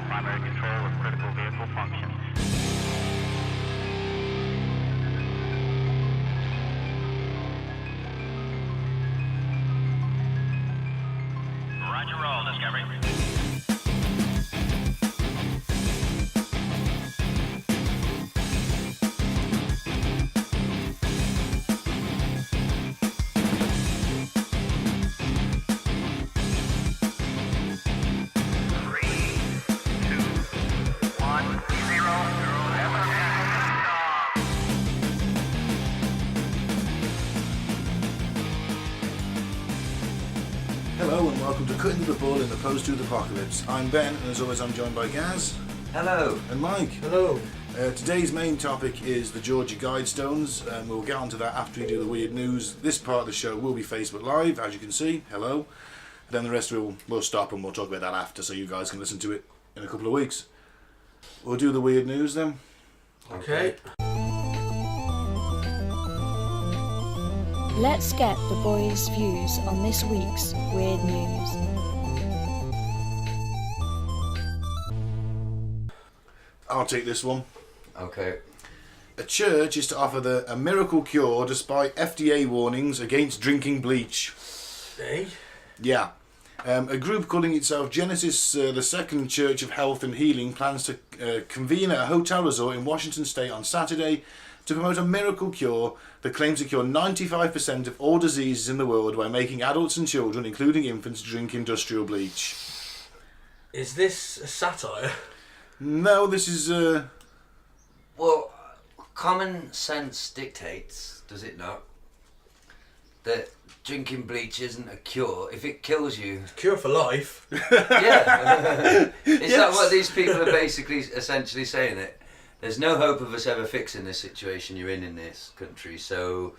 primary control of critical vehicle functions. Roger, roll, Discovery. Hello and welcome to Cutting the Ball in the Post-Truth Apocalypse. I'm Ben, and as always I'm joined by Gaz. Hello. And Mike. Hello. Today's main topic is the Georgia Guidestones, and we'll get onto that after we do the weird news. This part of the show will be Facebook Live, as you can see. Hello. Then the rest we'll stop and we'll talk about that after, so you guys can listen to it in a couple of weeks. We'll do the weird news then. Okay. Let's get the boys' views on this week's weird news. I'll take this one. Okay. A church is to offer a miracle cure despite FDA warnings against drinking bleach. Hey? Yeah. A group calling itself Genesis, the Second Church of Health and Healing, plans to convene at a hotel resort in Washington State on Saturday to promote a miracle cure that claims to cure 95% of all diseases in the world by making adults and children, including infants, drink industrial bleach. Is this a satire? No, this is... Well, common sense dictates, does it not, that drinking bleach isn't a cure. If it kills you... Cure for life. Yeah. Is Yes. that what these people are basically essentially saying? That there's no hope of us ever fixing this situation you're in this country, so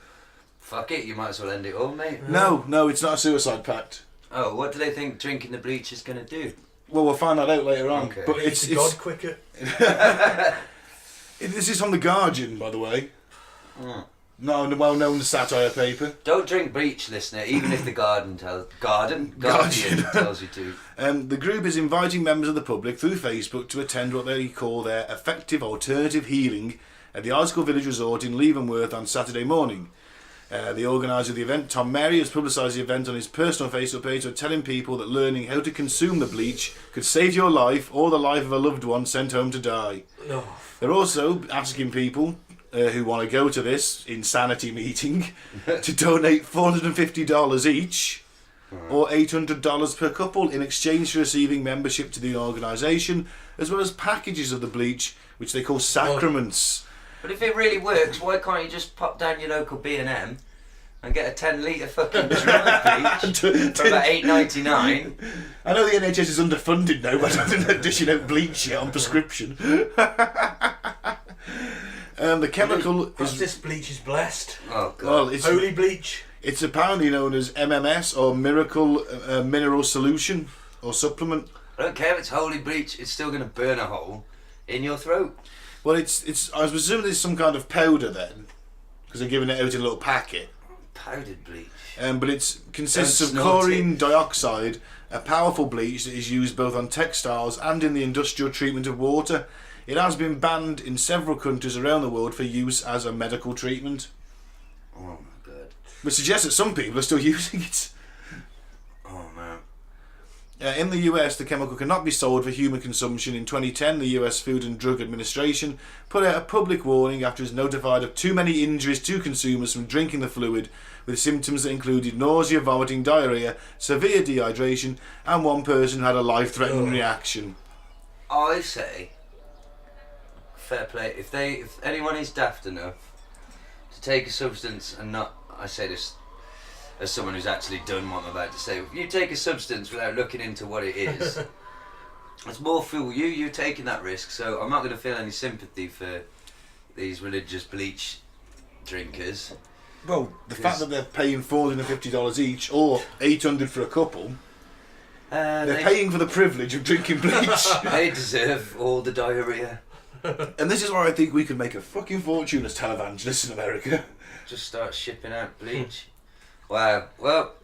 fuck it, you might as well end it all, mate. No, it's not a suicide pact. Oh, what do they think drinking the bleach is going to do? Well, we'll find that out later on. Okay. But It's it's God quicker. this is from The Guardian, by the way. Mm. No, the well-known satire paper. Don't drink bleach, listener, even if the Guardian Guardian. tells you to. The group is inviting members of the public through Facebook to attend what they call their effective alternative healing at the Article Village Resort in Leavenworth on Saturday morning. The organiser of the event, Tom Mary, has publicised the event on his personal Facebook page, telling people that learning how to consume the bleach could save your life or the life of a loved one sent home to die. No. They're also asking people who want to go to this insanity meeting to donate $450 each or $800 per couple in exchange for receiving membership to the organisation, as well as packages of the bleach, which they call sacraments. But if it really works, why can't you just pop down your local B&M and get a 10 litre fucking drum of bleach for about $8.99? I know the NHS is underfunded now, but I don't think they're dishing out bleach yet on prescription. The chemical Perhaps is... this bleach is blessed. Oh, God. Well, it's... Holy bleach. It's apparently known as MMS, or Miracle Mineral Solution, or Supplement. I don't care if it's holy bleach, it's still going to burn a hole in your throat. Well, it's. I was presuming it's some kind of powder then, because they're giving it out in a little packet. Powdered bleach. But it consists Don't of snort chlorine it. dioxide, a powerful bleach that is used both on textiles and in the industrial treatment of water. It has been banned in several countries around the world for use as a medical treatment, Oh, my God. which suggests that some people are still using it. Oh, man. In the US, the chemical cannot be sold for human consumption. In 2010, the US Food and Drug Administration put out a public warning after it was notified of too many injuries to consumers from drinking the fluid, with symptoms that included nausea, vomiting, diarrhea, severe dehydration, and one person who had a life-threatening reaction. I say, fair play, if anyone is daft enough to take a substance and not, I say this as someone who's actually done what I'm about to say, if you take a substance without looking into what it is, it's more fool you're taking that risk, so I'm not going to feel any sympathy for these religious bleach drinkers. Well, the fact that they're paying $450 each, or $800 for a couple, they're paying for the privilege of drinking bleach. They deserve all the diarrhea. And this is where I think we could make a fucking fortune as televangelists in America. Just start shipping out bleach. Wow. Well,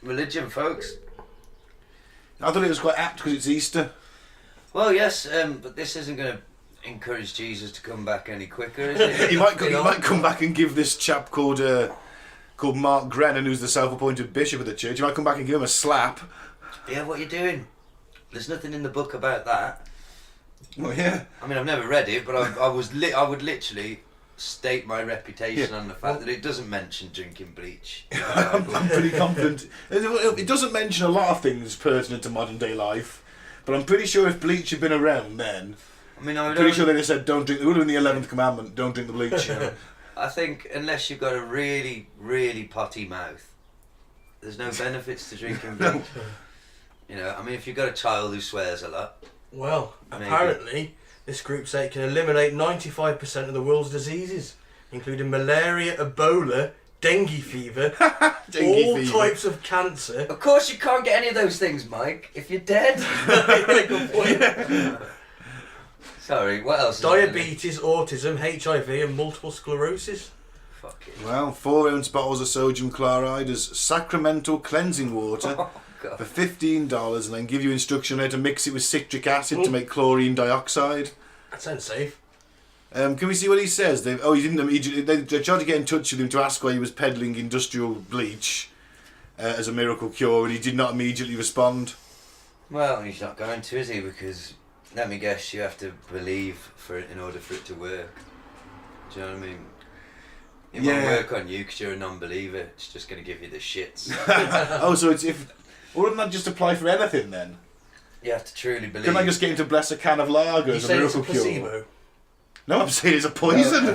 religion, folks. I thought it was quite apt because it's Easter. Well, yes, but this isn't going to encourage Jesus to come back any quicker, is it? He might come back and give this chap called Mark Grennan, who's the self-appointed bishop of the church. He might come back and give him a slap. Yeah, what are you doing? There's nothing in the book about that. Oh yeah. I mean, I've never read it, but I would literally stake my reputation on the fact that it doesn't mention drinking bleach. I'm pretty confident. It doesn't mention a lot of things pertinent to modern day life, but I'm pretty sure if bleach had been around then, I mean, I'm pretty sure they'd have said don't drink. It would have been the 11th commandment: don't drink the bleach. You know? I think unless you've got a really, really potty mouth, there's no benefits to drinking bleach. You know, I mean, if you've got a child who swears a lot. Well, Maybe. apparently, this group say it can eliminate 95% of the world's diseases, including malaria, Ebola, dengue fever, all types of cancer. Of course, you can't get any of those things, Mike, if you're dead. Good point. Sorry, what else? Diabetes, autism, HIV, and multiple sclerosis. Fuck it. Well, 4-ounce bottles of sodium chloride as sacramental cleansing water Oh, for $15, and then give you instruction on how to mix it with citric acid to make chlorine dioxide. That sounds safe. Can we see what he says? He didn't immediately. They tried to get in touch with him to ask why he was peddling industrial bleach as a miracle cure, and he did not immediately respond. Well, he's not going to, is he? Because, let me guess, you have to believe for it in order for it to work. Do you know what I mean? It won't work on you because you're a non-believer. It's just going to give you the shits. Oh, so it's if. Wouldn't that just apply for anything then? You have to truly believe. Can I just get him to bless a can of lager You as a say it's a miracle cure? placebo. No, I'm saying it's a poison. I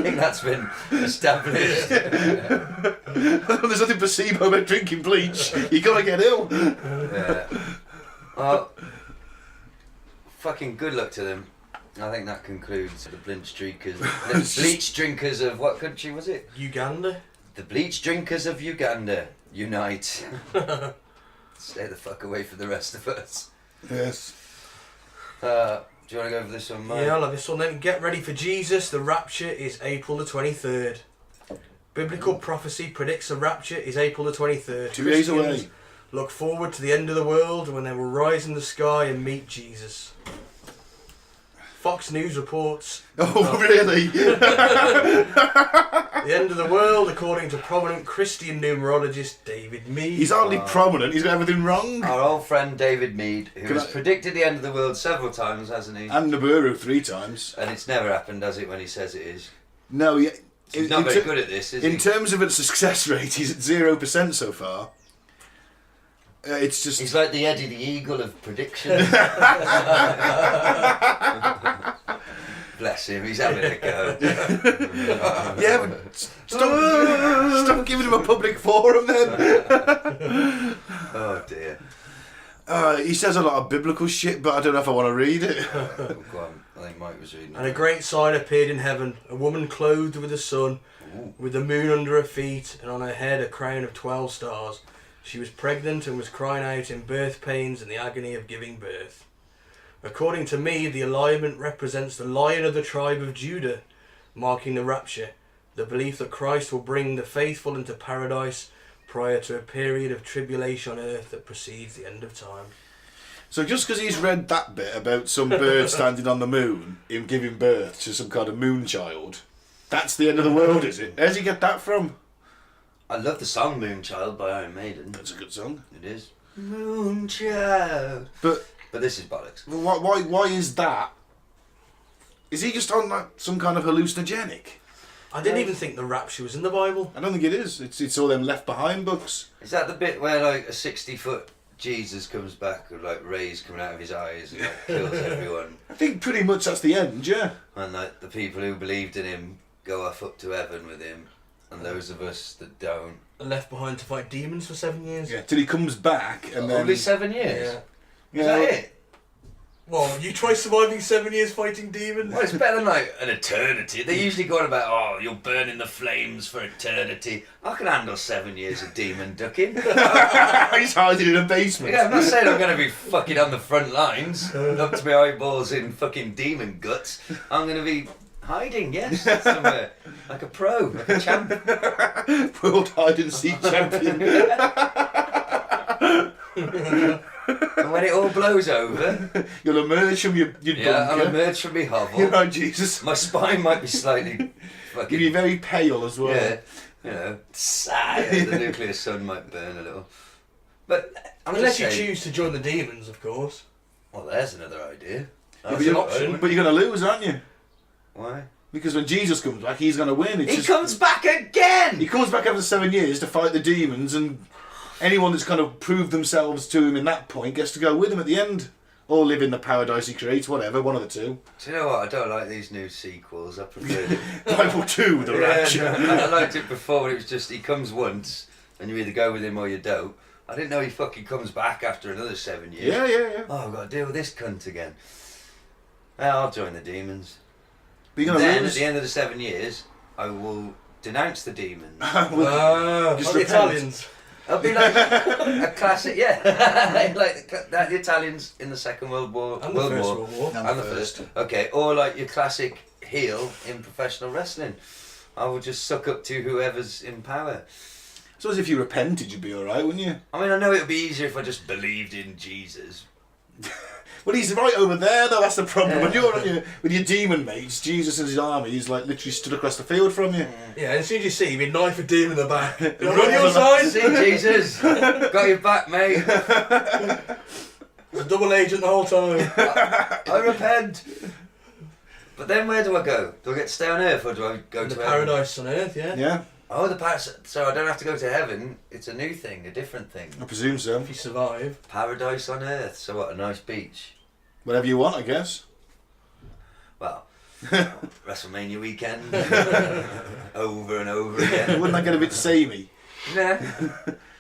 think that's been established. There's nothing placebo about drinking bleach. You gotta get ill. Yeah. Well, fucking good luck to them. I think that concludes the bleach drinkers. The bleach drinkers of what country was it? Uganda. The bleach drinkers of Uganda unite. Stay the fuck away from the rest of us. Yes. Do you want to go over this one, Mike? Yeah, I'll have this one then. Get ready for Jesus. The rapture is April the 23rd. Biblical prophecy predicts the rapture is April the 23rd. 2 days away. Look forward to the end of the world when they will rise in the sky and meet Jesus. Fox News reports Oh, really? the end of the world according to prominent Christian numerologist David Meade. He's hardly prominent. He's got everything wrong. Our old friend David Meade, who Can has I- predicted the end of the world several times, hasn't he? And Nibiru 3 times. And it's never happened, has it, when he says it is? No, he, He's not very good at this, is in he? terms of its success rate, he's at 0% so far. It's just. He's like the Eddie the Eagle of predictions. Bless him, he's having a go. Yeah, but stop giving him a public forum then. Oh dear. He says a lot of biblical shit, but I don't know if I want to read it. Oh, go on. I think Mike was reading And a it. great sign appeared in heaven, a woman clothed with the sun, Ooh. with the moon under her feet, and on her head a crown of 12 stars. She was pregnant and was crying out in birth pains and the agony of giving birth. According to me, the alignment represents the Lion of the tribe of Judah, marking the rapture, the belief that Christ will bring the faithful into paradise prior to a period of tribulation on earth that precedes the end of time. So just because he's read that bit about some bird standing on the moon, him giving birth to some kind of moon child, that's the end of the world, is it? Where's he get that from? I love the song Moonchild by Iron Maiden. That's a good song. It is. Moonchild. But But this is bollocks. why is that? Is he just on like some kind of hallucinogenic? I didn't even think the rapture was in the Bible. I don't think it is. It's all them Left Behind books. Is that the bit where like a 60-foot Jesus comes back with like rays coming out of his eyes and like, kills everyone? I think pretty much that's the end, yeah. And like the people who believed in him go off up to heaven with him, and those of us that don't. Left behind to fight demons for 7 years. Yeah, till he comes back and then. Only 7 years? Yeah. Is that it? Well, you try surviving 7 years fighting demons. Well, it's better than like an eternity. They usually go on about, oh, you'll burn in the flames for eternity. I can handle 7 years of demon ducking. He's hiding in a basement. Yeah, I'm not saying I'm going to be fucking on the front lines, up to my eyeballs in fucking demon guts. I'm going to be hiding, yes, somewhere. Like a pro, like a champ. World hide and seek champion. And when it all blows over, You'll emerge from your I'll bunker. emerge from my hovel. You know, Jesus. My spine might be slightly You'll fucking... be very pale as well. Yeah, you know, the nuclear sun might burn a little. But I'm Unless just you saying, choose to join the demons, of course. well, there's another idea. But That's an option. But you're going to lose, aren't you? Why? Because when Jesus comes back, he's going to win. It's He just- comes back again! He comes back after 7 years to fight the demons, and anyone that's kind of proved themselves to him in that point gets to go with him at the end. Or live in the paradise he creates, whatever, one of the two. Do you know what? I don't like these new sequels. I prefer it. Bible 2, the rapture. I liked it before when it was just he comes once and you either go with him or you don't. I didn't know he fucking comes back after another 7 years. Yeah. Oh, I've got to deal with this cunt again. Well, I'll join the demons. But you're going Then, to at lose. the end of the 7 years, I will denounce the demons. Just Like the repent. Italians. It'll be like a classic, yeah. Like the Italians in the Second World War. And the First World War. And And the the first. Okay, or like your classic heel in professional wrestling. I will just suck up to whoever's in power. So as if you repented, you'd be alright, wouldn't you? I mean, I know it would be easier if I just believed in Jesus. Well, he's right over there, though. That's the problem. When you're with your demon mates, Jesus and his army, he's like literally stood across the field from you. Yeah, and as soon as you see him, you knife a demon in the back. You're Run on your for the- side. See, Jesus, got your back, mate. It's a double agent the whole time. I repent. But then where do I go? Do I get to stay on Earth or do I go The to heaven? paradise on earth, yeah. Yeah, Oh, the paradise. So I don't have to go to heaven. It's a new thing, a different thing. I presume so. If you survive. Paradise on Earth. So what? A nice beach. Whatever you want, I guess. Well, WrestleMania weekend. Over and over again. Wouldn't that get a bit samey? Nah.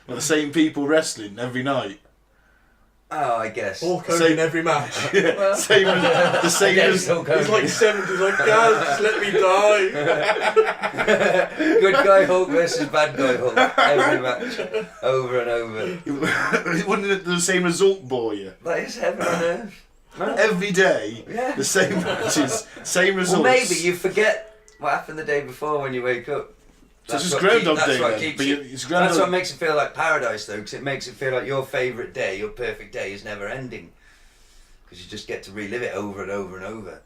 Well, the same people wrestling every night. Oh, I guess. Hulk Hogan Same- in every match. Well, Same as the same again, as Hulk He's like Hogan. 70, he's like, Gaz, just let me die. Good guy Hulk versus bad guy Hulk. Every match. Over and over. Wouldn't the same result bore you? That is heaven on Earth. No. Every day, Yeah. the same matches, same results. Well, maybe you forget what happened the day before when you wake up. So it's just what Groundhog that's Day what then, keeps but you- it's That's Groundhog- what makes it feel like paradise, though, because it makes it feel like your favourite day, your perfect day, is never ending. Because you just get to relive it over and over and over.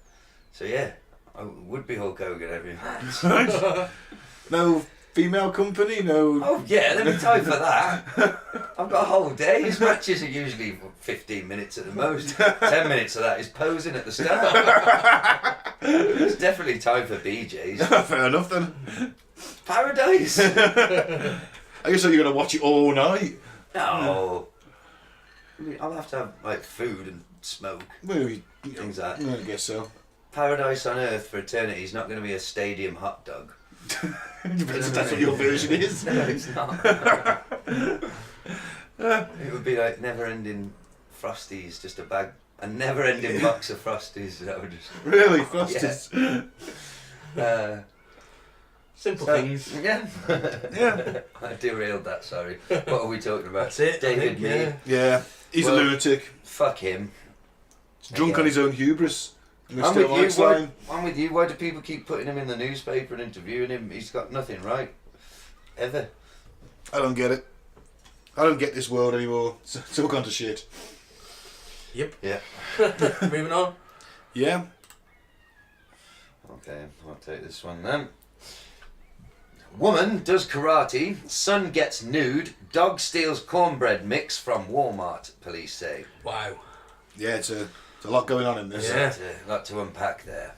So yeah, I would be Hulk Hogan every match. No female company, no. Oh yeah, there'd be time for that. I've got a whole day. His matches are usually 15 minutes at the most. 10 minutes of that is posing at the start. There's definitely time for BJs. Fair enough then. Paradise. I guess you're going to watch it all night. No. I mean, I'll have to have like food and smoke, Well, things like that. I guess so. Paradise on Earth for eternity is not going to be a stadium hot dog. Depends if that's what your version is. No, it's not. It would be like never-ending Frosties, just a never-ending box of Frosties. That would just. Really, Frosties. Simple So, things. yeah. Yeah. I derailed that. Sorry. What are we talking about? That's it. I David think, Mee. yeah. Yeah, he's Well- a lunatic. Fuck him. He's drunk on his own hubris. I'm Mr. with you. Mike's Why, line. I'm with you. Why do people keep putting him in the newspaper and interviewing him? He's got nothing right. Ever. I don't get it. I don't get this world anymore. It's all gone to shit. Yep. Yeah. Moving on. Yeah. Okay, I'll take this one then. Woman does karate, son gets nude, dog steals cornbread mix from Walmart, police say. Wow. Yeah, it's a lot going on in this. Yeah. A lot to unpack there.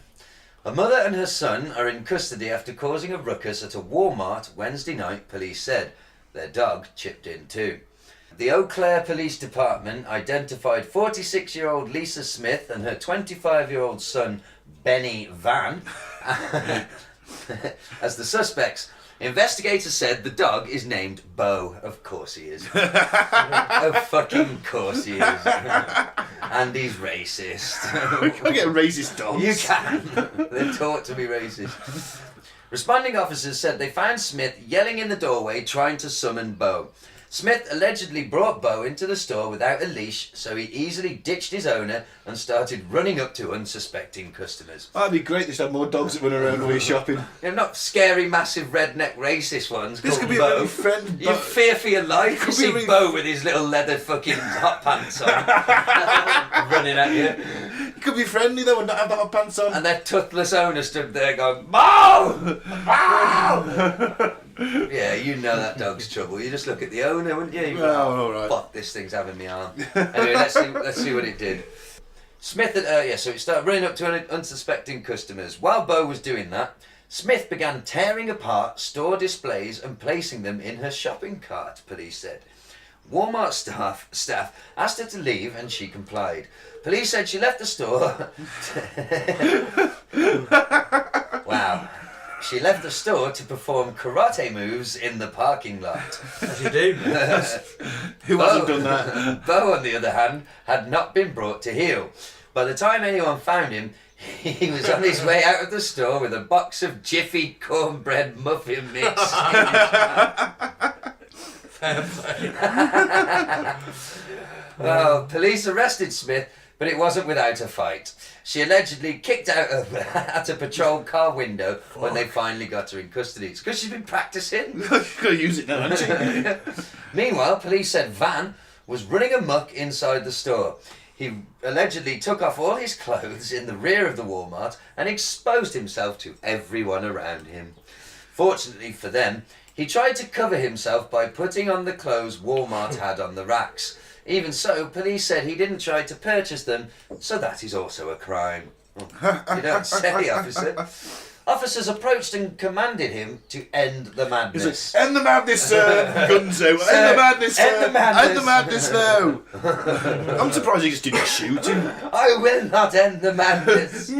A mother and her son are in custody after causing a ruckus at a Walmart Wednesday night, police said. Their dog chipped in too. The Eau Claire Police Department identified 46-year-old Lisa Smith and her 25-year-old son Benny Van as the suspects. Investigators said the dog is named Bo. Of course he is. Of fucking course he is. And he's racist. Can we get racist dogs? You can. They're taught to be racist. Responding officers said they found Smith yelling in the doorway trying to summon Bo. Smith allegedly brought Bo into the store without a leash, so he easily ditched his owner and started running up to unsuspecting customers. That'd be great. They should have more dogs that run around while you're shopping. They're not scary, massive, redneck, racist ones. This could be Bo. a really friend. You fear for your life. You see really... Bo with his little leather fucking hot pants on, running at you. It could be friendly though and not have the hot pants on. And their toothless owner stood there going, Bo! Bo! Yeah, you know that dog's trouble. You just look at the owner, wouldn't you? You go, all right. Fuck, this thing's having me arm. Anyway, let's see what it did. Smith, so it started running up to unsuspecting customers. While Bo was doing that, Smith began tearing apart store displays and placing them in her shopping cart, police said. Walmart staff asked her to leave and she complied. Police said she left the store. Wow. She left the store to perform karate moves in the parking lot. As you do. Who hasn't done that? Bo, on the other hand, had not been brought to heel. By the time anyone found him, he was on his way out of the store with a box of Jiffy cornbread muffin mix. Fair play. Well, police arrested Smith, but it wasn't without a fight. She allegedly kicked out at a patrol car window when they finally got her in custody. It's because she's been practicing. You've got to use it now, haven't you? Meanwhile, police said Van was running amok inside the store. He allegedly took off all his clothes in the rear of the Walmart and exposed himself to everyone around him. Fortunately for them, he tried to cover himself by putting on the clothes Walmart had on the racks. Even so, police said he didn't try to purchase them, so that is also a crime. You don't say, officer. Officers approached and commanded him to end the madness. End the madness, sir! Gunzo! End the madness, sir! End the madness. End the madness now! I'm surprised he just didn't shoot him. I will not end the madness.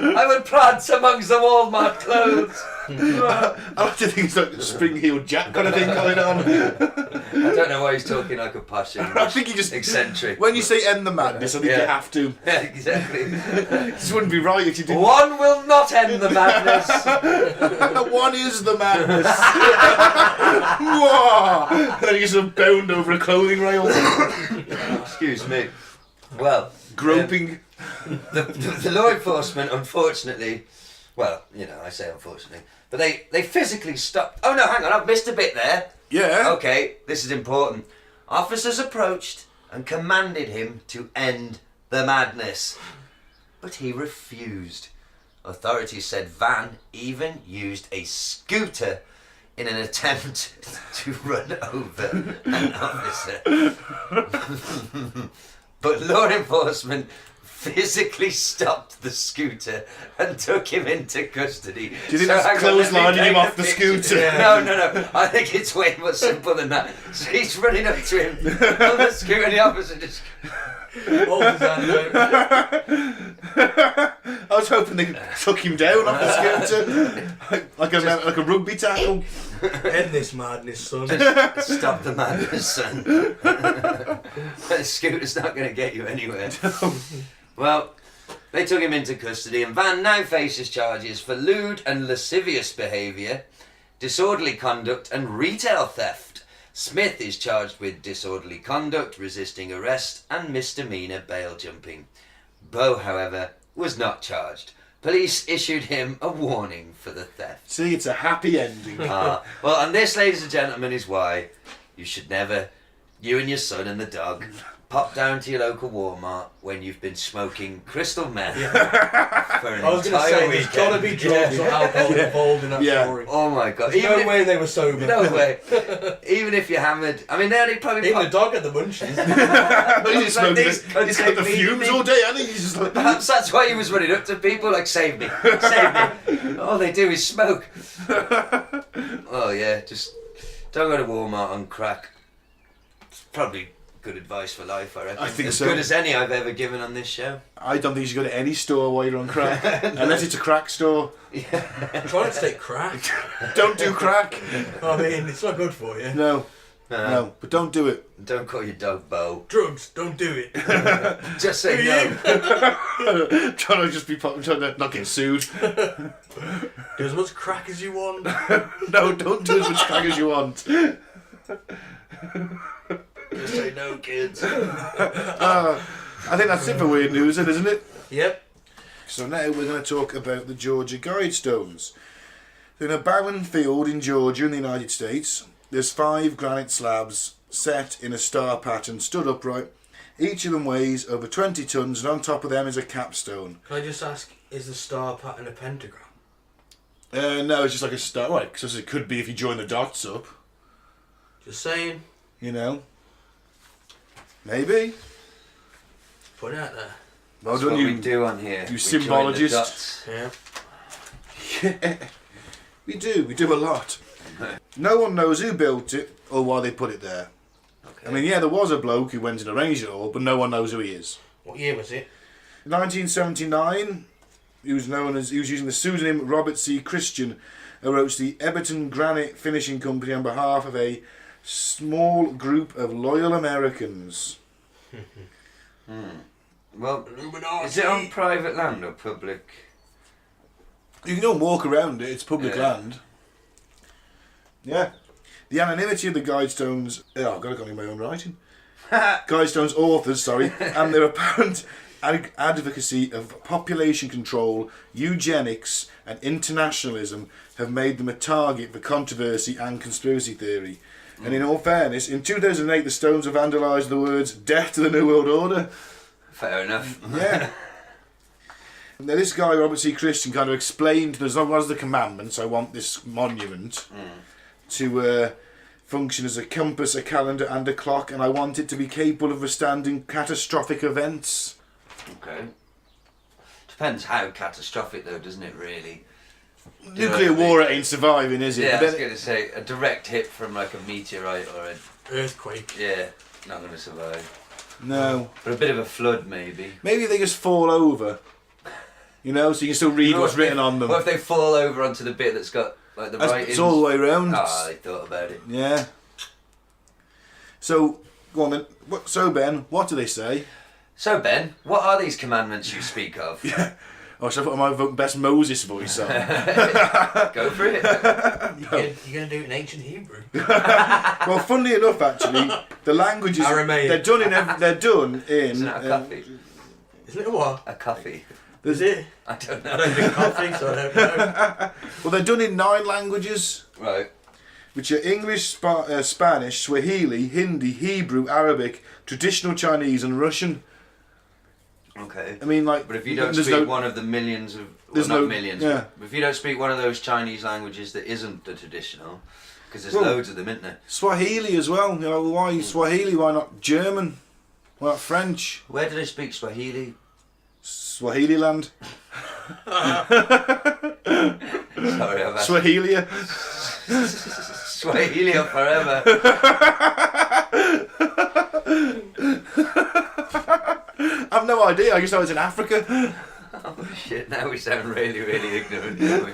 I will prance amongst the Walmart clothes. I like to think it's like the spring-heeled Jack kind of thing going on. I don't know why he's talking like a posh English. I think he just... eccentric. When you say end the madness, I think you have to. Yeah, exactly. It just wouldn't be right if you didn't. One will not end the madness. One is the madness. And then he gets sort of bound over a clothing rail. Excuse me. Well, groping. The law enforcement, unfortunately, well, you know, I say unfortunately, but they physically stopped. Oh no, hang on, I've missed a bit there. Yeah. Okay, this is important. Officers approached and commanded him to end the madness, but he refused. Authorities said Van even used a scooter in an attempt to run over an officer. But law enforcement physically stopped the scooter and took him into custody. Do you think that's clotheslining him off the scooter? Yeah. No. I think it's way more simple than that. So he's running up to him on the scooter and the officer just... I was hoping they took him down off the scooter like a rugby tackle. End this madness, son. Stop the madness, son. The scooter's not going to get you anywhere. Well, they took him into custody and Van now faces charges for lewd and lascivious behaviour, disorderly conduct and retail theft. Smith is charged with disorderly conduct, resisting arrest and misdemeanour bail jumping. Bo, however, was not charged. Police issued him a warning for the theft. See, it's a happy ending. Well, and this, ladies and gentlemen, is why you should never, you and your son and the dog, pop down to your local Walmart when you've been smoking crystal meth for an I was going to entire say, weekend. there's got to be drugs or alcohol involved in that story. Oh my God. There's no way they were sober. No way. Even if you're hammered. I mean, they only probably... Even the dog at the munchies. He's got the fumes all day, hasn't he? He's just like... Perhaps that's why he was running up to people like, save me, save me. All they do is smoke. Oh yeah, just don't go to Walmart on crack. It's probably good advice for life, I reckon. I think as so. Good as any I've ever given on this show. I don't think you should go to any store while you're on crack. Unless it's a crack store. Try not to take crack. Don't do crack. I mean, it's not good for you. No. No, but don't do it. Don't call your dog Bo. Drugs, don't do it. Just say no. Trying to not get sued. Do as much crack as you want. No, don't do as much crack as you want. Just say no, kids. I think that's it for weird news, then, isn't it? Yep. So now we're going to talk about the Georgia Guidestones. In a barren field in Georgia in the United States, there's 5 granite slabs set in a star pattern, stood upright. Each of them weighs over 20 tons, and on top of them is a capstone. Can I just ask, is the star pattern a pentagram? No, it's just like a star. Right, because it could be if you join the dots up. Just saying. You know. Maybe. Put it out there. Well That's done, what you. we do on here. You We join the symbologist. dots. Yeah. Yeah, we do a lot. No one knows who built it or why they put it there. Okay. I mean, yeah, there was a bloke who went and arranged it all, but no one knows who he is. What year was it? 1979, he was using the pseudonym Robert C. Christian, who wrote to the Eberton Granite Finishing Company on behalf of a small group of loyal Americans. Well, Illuminati. is it on private land or public? You can go and walk around it, it's public land. Yeah. The anonymity of the Guidestones... Oh, I've got to copy my own writing. Guidestones authors, sorry, and their apparent advocacy of population control, eugenics and internationalism have made them a target for controversy and conspiracy theory. And in all fairness, in 2008 the Stones have vandalised the words "Death to the New World Order." Fair enough. Yeah. Now this guy, Robert C. Christian, kind of explained there's not was the commandments. I want this monument to function as a compass, a calendar and a clock, and I want it to be capable of withstanding catastrophic events. Okay. Depends how catastrophic though, doesn't it really? Nuclear war ain't surviving, is it? Yeah, I But was then- going to say, a direct hit from like a meteorite or a... Earthquake. Yeah, not going to survive. no. But a bit of a flood maybe. Maybe they just fall over. You know, so you can still read what's written on them. What if they fall over onto the bit that's got like the writings? It's all the way around. Ah, they thought about it. Yeah. So, go on then. So, Ben, what do they say? So Ben, what are these commandments you speak of? Oh, should I put my best Moses voice on? Go for it. You're going to do it in ancient Hebrew. Well, funnily enough, actually, the languages Aramaic. they're done in. Isn't it a coffee? Isn't it a what? A coffee. Is it? I don't know. I don't drink coffee, so I don't know. Well, they're done in 9 languages, Right. which are English, Spanish, Swahili, Hindi, Hebrew, Arabic, traditional Chinese, and Russian. Okay. I mean, like, But if you don't there's speak no- one of the millions of, well, there's not no- millions, yeah. but if you don't speak one of those Chinese languages that isn't the traditional, because there's Well, loads of them, isn't there? Swahili as well. You know, why Swahili? Why not German? Why not French? Where do they speak Swahili? Swahili land. Sorry, I've asked. Swahilia. Swahili forever. I've no idea. I just know it's in Africa. Oh shit, now we sound really, really ignorant, don't we?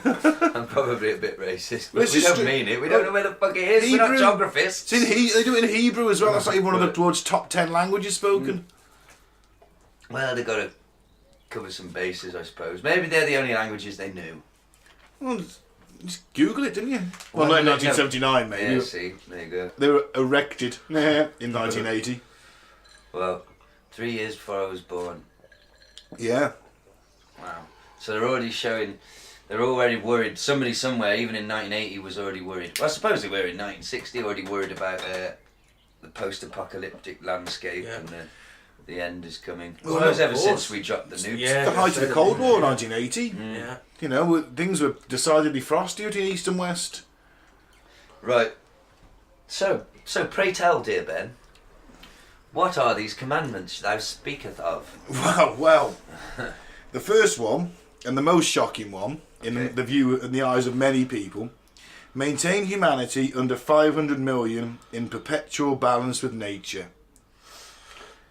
I'm probably a bit racist, but It's we just don't mean it. We don't know where the fuck it is. We're Hebrew. not geographists. It's in they do it in Hebrew as well. That's like one of the world's top 10 languages spoken. Well, they've got to cover some bases, I suppose. Maybe they're the only languages they knew. Well, just Google it, didn't you? Well, Well, not in 1979, maybe. Yeah, see, there you go. They were erected in 1980. Well, 3 years before I was born. Yeah. Wow. So they're already worried. Somebody somewhere, even in 1980, was already worried. Well, I suppose they were in 1960, already worried about the post-apocalyptic landscape Yeah. and the end is coming. Well, I suppose of ever course. since we dropped the nukes. Yeah. The height of the Cold War, 1980. Yeah. You know, things were decidedly frosty between East and West. Right. So pray tell, dear Ben, what are these commandments thou speaketh of? Well, the first one, and the most shocking one, in Okay. the view and the eyes of many people, maintain humanity under 500 million in perpetual balance with nature.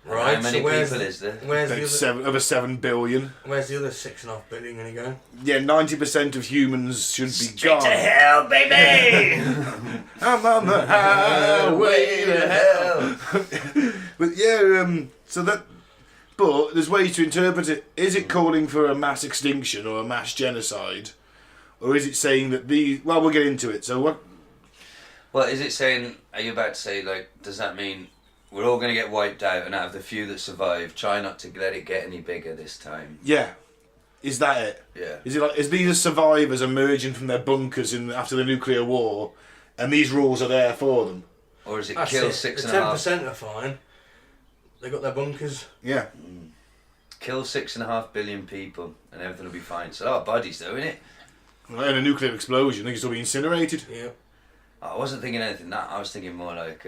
Right. How many so where's people the, is there? Where's the About other? over 7 billion. Where's the other 6.5 billion going to go? Yeah, 90% of humans should be Straight gone. to hell, baby! I'm on the highway to hell. But yeah, so that. But there's ways to interpret it. Is it calling for a mass extinction or a mass genocide, or is it saying that the? Well, we'll get into it. So what? Well, is it saying? Are you about to say like? Does that mean we're all going to get wiped out, and out of the few that survive, try not to let it get any bigger this time? Yeah, is that it? Yeah. Is it like? Is these survivors emerging from their bunkers after the nuclear war, and these rules are there for them? Or is it That's kill it. 6.5? The 10% are fine. They got their bunkers. Yeah. Kill 6.5 billion people, and everything will be fine. So our bodies, though, innit? Well, in a nuclear explosion, they can still be incinerated. Yeah. I wasn't thinking anything that. I was thinking more like,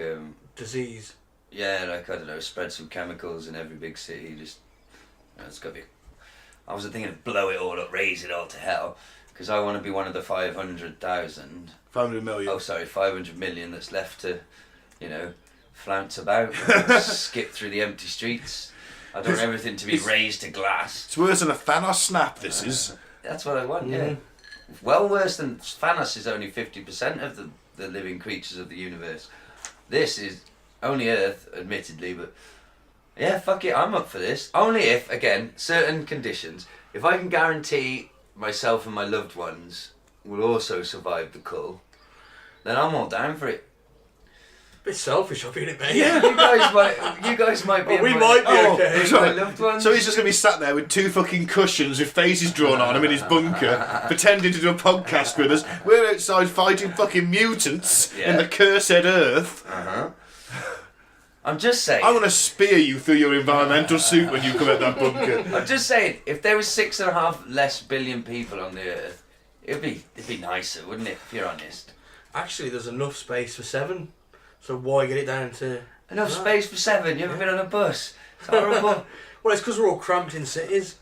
Disease. yeah, like I don't know, spread some chemicals in every big city. Just, it's got to be. I wasn't thinking of blow it all up, raise it all to hell, because I want to be one of the 500,000. 500 million. Oh, sorry, 500 million that's left to, flounce about, skip through the empty streets. I don't want everything to be raised to glass. It's worse than a Thanos snap, this is. That's what I want, yeah. Well worse than Thanos is only 50% of the living creatures of the universe. This is only Earth, admittedly, but yeah, fuck it, I'm up for this. Only if, again, certain conditions, if I can guarantee myself and my loved ones will also survive the cull, then I'm all down for it. Bit selfish of you, mate. Yeah, you guys might be. We might be okay. My loved ones. So he's just going to be sat there with 2 fucking cushions with faces drawn on him in his bunker, pretending to do a podcast with us. We're outside fighting fucking mutants in the cursed Earth. I'm just saying. I want to spear you through your environmental suit when you come out that bunker. I'm just saying, if there was 6.5 less billion people on the Earth, it'd be nicer, wouldn't it? If you're honest. Actually, there's enough space for 7. So why get it down to... Enough space for 7? You ever been on a bus? It's horrible. Well, it's because we're all cramped in cities.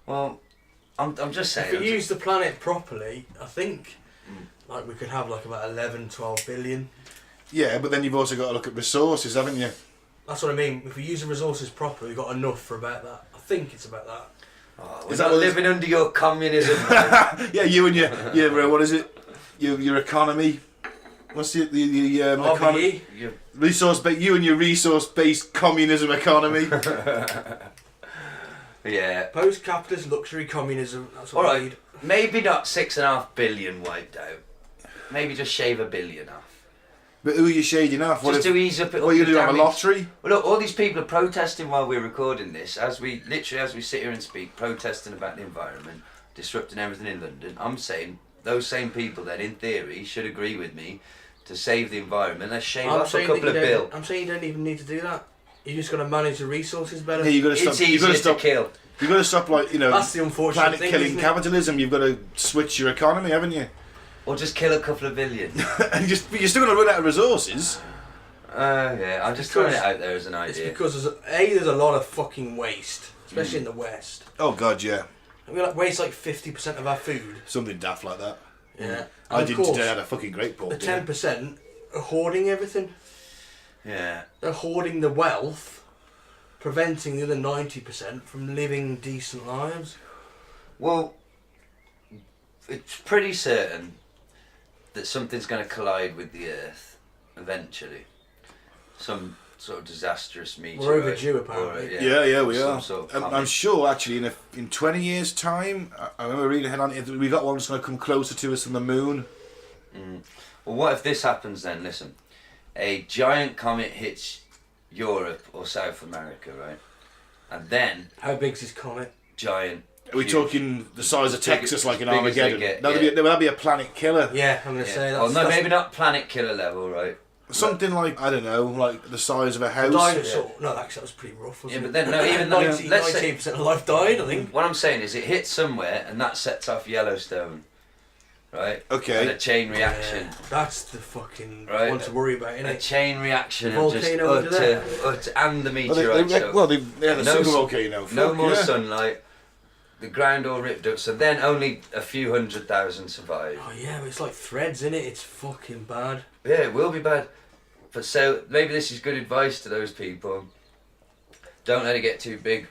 Well, I'm just saying. If we use the planet properly, I think like we could have like about 11, 12 billion. Yeah, but then you've also got to look at resources, haven't you? That's what I mean. If we use the resources properly, we've got enough for about that. I think it's about that. Oh, we're Is not that what living under your communism. Yeah, you and your what is it? Your economy. What's the economy? RBE? You and your resource-based communism economy. Yeah. Post-capitalist luxury communism. That's what All we right. need. Maybe not 6.5 billion wiped out. Maybe just shave 1 billion off. But who are you shading off? Just to ease up. What are you going to do? Have a damage. lottery? Well, look, all these people are protesting while we're recording this. As we sit here and speak, protesting about the environment, disrupting everything in London. I'm saying those same people then, in theory, should agree with me to save the environment. Let's shave off a couple of bill. I'm saying you don't even need to do that. You just got to manage the resources better. Yeah, you got to stop. It's easier to kill. You've got to stop, That's the unfortunate planet thing, killing isn't it? capitalism. You've got to switch your economy, haven't you? Or just kill a couple of billion. And you're still going to run out of resources. Yeah, I'm just throwing it out there as an It's idea. because there's a lot of fucking waste, especially in the West. Oh God, yeah. We waste like 50% of our food. Something daft like that. Yeah. I And did of course, today. I had a fucking great pork the dinner. 10% are hoarding everything. Yeah. They're hoarding the wealth, preventing the other 90% from living decent lives. Well, it's pretty certain that something's going to collide with the Earth eventually. Some sort of disastrous meteorite. We're overdue, apparently. Yeah, we some are. sort of I'm comet. sure, actually, in 20 years' time, I remember reading ahead on it, we got one that's going to come closer to us than the moon. Well, what if this happens then? Listen, a giant comet hits Europe or South America, right? And then How big's this comet? giant. Are we huge- talking the size of As big- Texas, like in as big as they Armageddon? get, That'd be a planet killer. Yeah, I'm going to say Yeah. that's... Oh no, maybe not planet killer level, right? Something like, I don't know, like the size of a A house. dinosaur. No, actually, that was pretty rough, wasn't Yeah, it? but then no, even though 90, let's say 19% of life died, I think. what I'm saying is it hits somewhere and that sets off Yellowstone, right? Okay. And a chain reaction. Yeah, that's the fucking Right. one to worry about, A innit? chain reaction The of just volcano over there. utter and the Well, meteorite. show. they had a No super s- volcano. No Fuck, more yeah. sunlight. The ground all ripped up. So then only a few 100,000 survive. Oh yeah, but it's like threads, innit? It's fucking bad. Yeah, it will be bad. But so maybe this is good advice to those people. Don't let it get too big.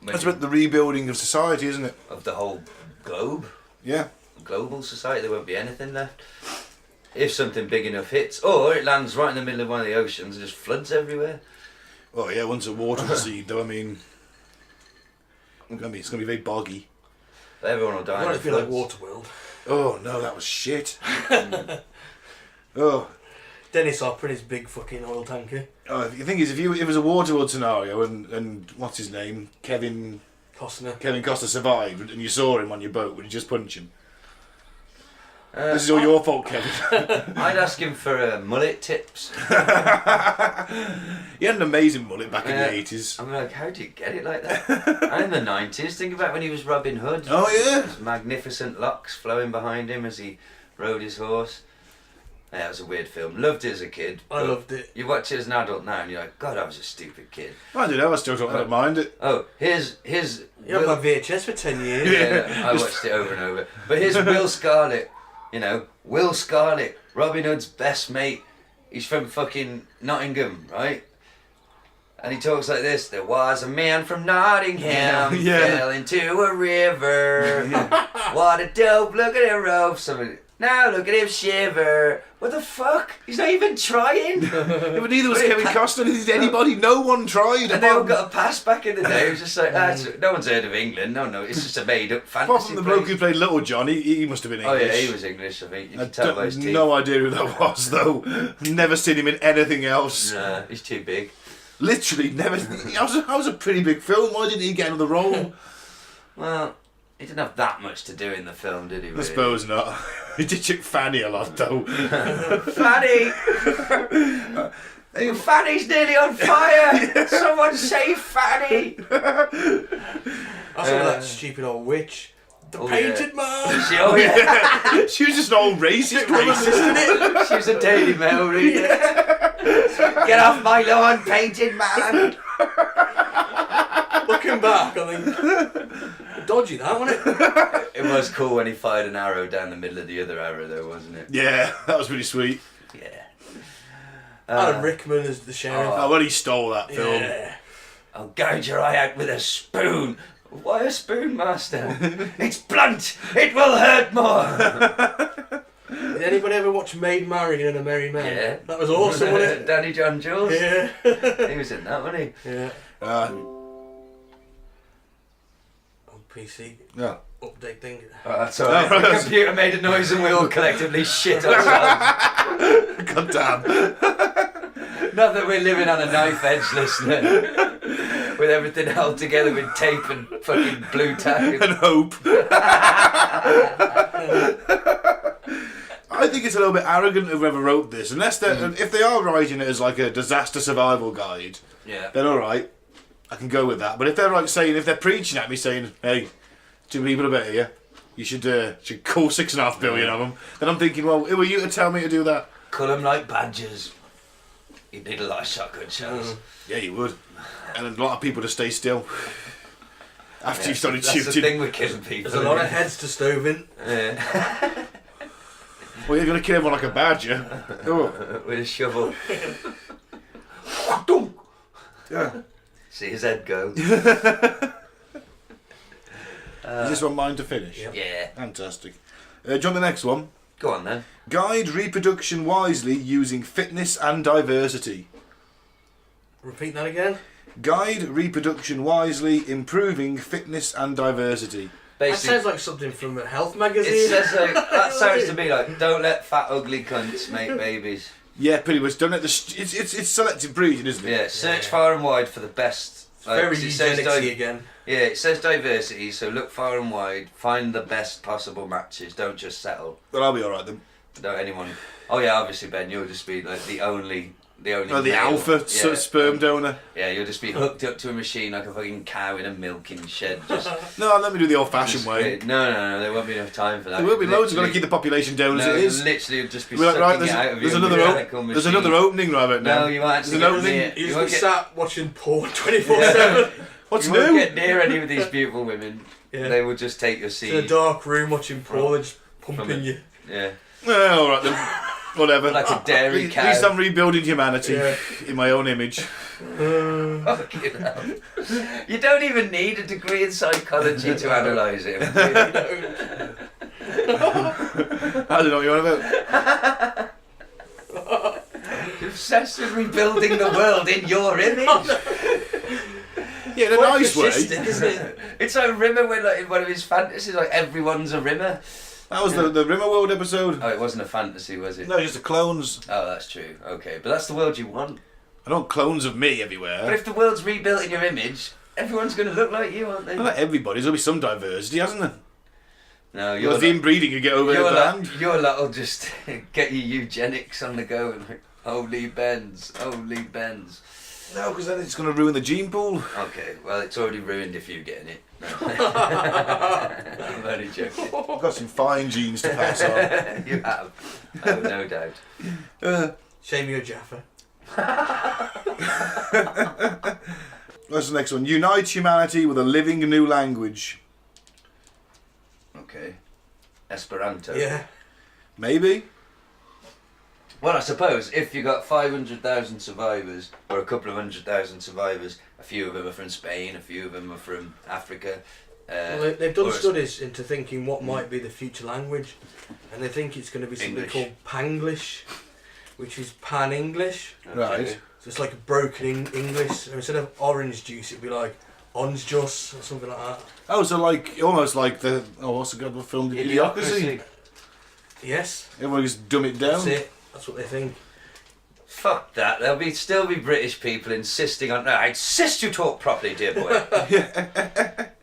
That's about the rebuilding of society, isn't it? Of the whole globe. Yeah. Global society, there won't be anything left. If something big enough hits, or it lands right in the middle of one of the oceans and just floods everywhere. Oh yeah, once a water recede though, I mean, it's gonna be very boggy. But everyone will die. I want to feel like Waterworld. Oh no, that was shit. Oh. Dennis Hopper in his big fucking oil tanker. Oh, the thing is, if it was a Waterworld scenario and what's his name, Kevin Costner survived, and you saw him on your boat, would you just punch him? This is all your fault, Kevin. I'd ask him for mullet tips. He had an amazing mullet back in the 80s. I'm like, how do you get it like that? And in the 90s, think about when he was Robin Hood. Oh yeah. His magnificent locks flowing behind him as he rode his horse. Yeah, it was a weird film. Loved it as a kid. I loved it. You watch it as an adult now and you're like, God, I was a stupid kid. I don't know, I still don't mind it. Oh, here's You had my VHS for 10 years. Yeah, I watched it over and over. But here's Will Scarlet. You know, Will Scarlet, Robin Hood's best mate. He's from fucking Nottingham, right? And he talks like this. There was a man from Nottingham fell into a river. What a dope, look at him rope. Now look at him shiver. What the fuck? He's not even trying. Yeah, but neither was Kevin Costner, neither did anybody. No one tried. And they all got a pass back in the day. It was just like, no one's heard of England. No, it's just a made-up fantasy Apart from the bloke who played Little John, he must have been English. Oh yeah, he was English, I think. You can tell by his teeth. No idea who that was, though. Never seen him in anything else. Nah, he's too big. Literally, never. That was a pretty big film. Why didn't he get another role? Well, he didn't have that much to do in the film, did he? Really? I suppose not. He did chick Fanny a lot, though. Fanny! Fanny's nearly on fire! Someone save Fanny! I saw that stupid old witch. The painted man! She was just an old racist woman, isn't it? She was a Daily Mail reader. Get off my lawn, painted man! Looking back, I think, dodgy that, wasn't it? It was cool when he fired an arrow down the middle of the other arrow, though, wasn't it? Yeah, that was pretty sweet. Yeah. Alan Rickman as the sheriff. Oh, well, he stole that film. Yeah. I'll gouge your eye out with a spoon. Why a spoon, master? It's blunt. It will hurt more. Did anybody ever watch Maid Marian and a Merry Man? Yeah. That was awesome, wasn't it? Danny John Jules. Yeah. He was in that, wasn't he? Yeah. On PC. Yeah. Update thing. Oh, that's alright. The computer made a noise and we all collectively shit ourselves. God damn. Not that we're living on a knife edge, listener. With everything held together with tape and fucking blue tack. And hope. I think it's a little bit arrogant of whoever wrote this. Unless if they are writing it as like a disaster survival guide, then alright. I can go with that. But if they're like saying, if they're preaching at me saying, hey, 2 people are better here, you should call 6.5 billion of them, then I'm thinking, well, who are you to tell me to do that? Cull them like badgers. You'd need a lot of shotgun shells. Yeah, you would. And a lot of people to stay still. After you started shooting. That's the thing with killing people. There's a lot of heads to stove in. Yeah. Well, you're going to kill everyone like a badger. Oh. With a shovel. Yeah. See his head go. Is this one mine to finish? Yeah. Fantastic. Do you want the next one? Go on then. Guide reproduction wisely using fitness and diversity. Repeat that again. Guide reproduction wisely, improving fitness and diversity. That Basically, sounds like something from a health magazine. it says that sounds to me like, don't let fat ugly cunts make babies. Yeah, pretty much. Don't let it's selective breeding, isn't it? Yeah, search far and wide for the best. Very it says eugenicsy again. Yeah, it says diversity, so look far and wide, find the best possible matches, don't just settle. Well, I'll be alright then. Don't anyone. Oh yeah, obviously Ben, you'll just be like the only. Oh, the male. alpha sperm donor. Yeah, you'll just be hooked up to a machine like a fucking cow in a milking shed. Just No, let me do the old-fashioned way. No, there won't be enough time for that. There will be loads. We've got to keep the population down as it is. Literally, you'll just be We're like, right, sucking it out of there's your another mechanical machine. there's another opening right about now. No, you won't actually There's get an opening. near. You You just won't be get, sat watching porn 24/7. What's you won't new? get near any of these beautiful women. Yeah. They will just take your seat. In a dark room watching porn and just pumping it. you. Yeah. Well, alright then. Whatever. Like a dairy cow. At least I'm rebuilding humanity in my own image. Fucking hell. You don't even need a degree in psychology to analyse him. I don't know what you're on about. You're obsessed with rebuilding the world in your image. Yeah, in a nice way. Isn't it? It's like Rimmer when, like, in one of his fantasies, like everyone's a Rimmer. That was the Rimmer World episode. Oh, it wasn't a fantasy, was it? No, just the clones. Oh, that's true. Okay, but that's the world you want. I don't want clones of me But everywhere. if the world's rebuilt in your image, everyone's going to look like you, aren't they? Not everybody. There'll be some diversity, hasn't there? No, Well, you're if the inbreeding could get over the land. your lot will just get your eugenics on the go and like, holy bends, holy bends. No, because then it's going to ruin the gene pool. Okay, well, it's already ruined if you getting it. I'm only joking. I've got some fine genes to pass on. You have. Oh, no doubt. Shame you're Jaffa. That's the next one. Unite humanity with a living new language. Okay. Esperanto. Yeah. Maybe. Well, I suppose if you got 500,000 survivors, or a couple of 100,000 survivors, a few of them are from Spain, a few of them are from Africa. Well, they've done or- studies into thinking what might be the future language, and they think it's going to be something English. called Panglish, which is Pan-English. Right. So it's like a broken English. And instead of orange juice, it'd be like orange juice or something like that. Oh, so like almost like the what's the god film? Idiocracy. Yes, Everyone just dumb it down. that's it. That's what they think. Fuck that. There'll still be British people insisting on. No, I insist you talk properly, dear boy.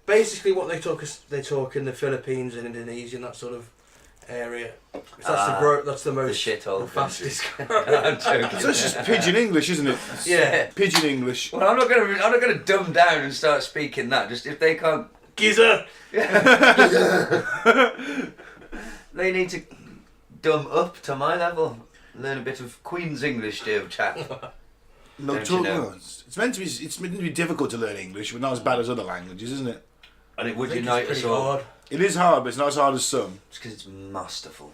Basically, what they talk in the Philippines and Indonesia and that sort of area. That's the most The shithole. the fastest. I'm joking. So it's just pidgin English, isn't it? It's Yeah. Pidgin English. Well, I'm not gonna dumb down and start speaking that. Just if they can't, Giza. they need to dumb up to my level. Learn a bit of Queen's English, dear chap. No, Don't you know? it's meant to be difficult to learn English, but not as bad as other languages, isn't it? And it would I think unite it's us pretty all. hard. It is hard, but it's not as hard as some. It's because it's masterful.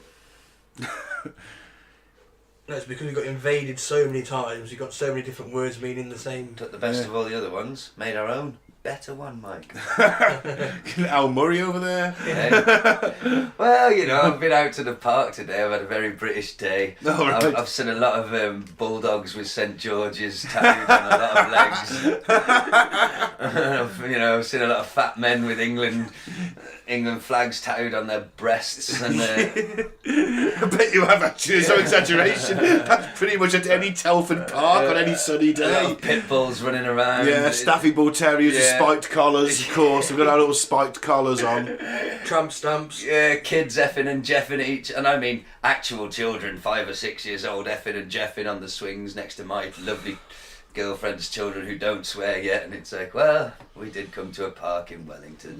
No, it's because we got invaded so many times. We got so many different words meaning the same. Took the best Yeah. of all the other ones, made our own better one, Mike. Al Murray over there. Yeah. Well, you know, I've been out to the park today. I've had a very British day. Oh, right. I've seen a lot of bulldogs with St George's tattooed on a lot of legs. I've seen a lot of fat men with England flags tattooed on their breasts. And I bet you have actually. There's no exaggeration. That's pretty much at any Telford Park on any sunny a lot day. of pit bulls running around. Yeah, Staffy Bull Terriers with Yeah. spiked collars, of course. We've got our little spiked collars on. Tramp stamps. Yeah, kids effing and jeffing each, and I mean actual children, 5 or 6 years old, effing and jeffing on the swings next to my lovely girlfriend's children who don't swear yet, and it's like, well, we did come to a park in Wellington.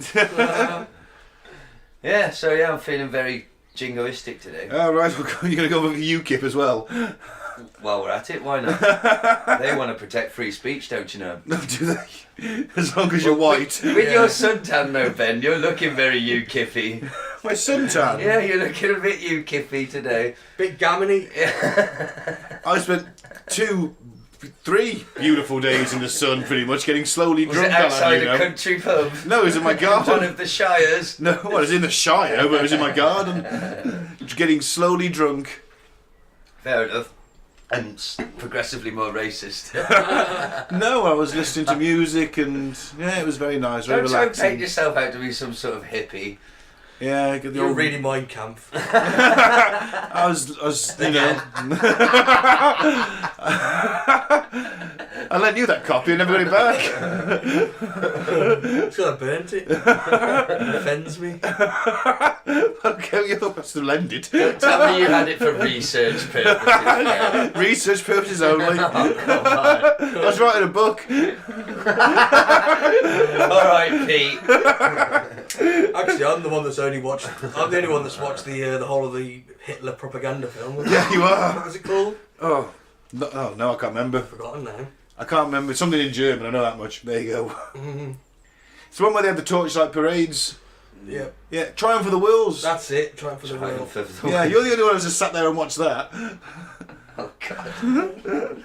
Yeah, so yeah, I'm feeling very jingoistic today. All right, you're going to go with UKIP as well. While we're at it, why not? They want to protect free speech, don't you know? No, do they? As long as you're white. With your suntan though, Ben, you're looking very UKIP-y. My suntan. Yeah, you're looking a bit UKIP-y today. Bit gammony. I spent 3 beautiful days in the sun, pretty much, getting slowly Was drunk. it outside you a know. country pub? No, it was in my One garden. of the Shires. No, well, it was in the Shire, but it was in my garden. Getting slowly drunk. Fair enough. And progressively more racist. No, I was listening to music and yeah, it was very nice, very Don't try and paint relaxing. yourself out to be some sort of hippie. Yeah, get the You're old, really Mein Kampf. I was, you know. I lent you that copy and never got it back. It's because I burnt it. It offends me. Okay, you must have lent it. Don't tell me you had it for research purposes. Research purposes only. Oh, come on. I was writing a book. Alright, Pete. Actually, I'm the one that's only watched. I'm the only one that's watched the whole of the Hitler propaganda film. Yeah, you What are. was it called? Oh, no, I can't remember. Forgotten now. I can't remember. Something in German, I know that much. There you go. Mm. It's the one where they had the torchlight parades. Yeah. Yeah, Triumph of the Wills. That's it. Triumph for the world. Triumph of the Yeah, Will. you're the only one who's just sat there and watched that. Oh God.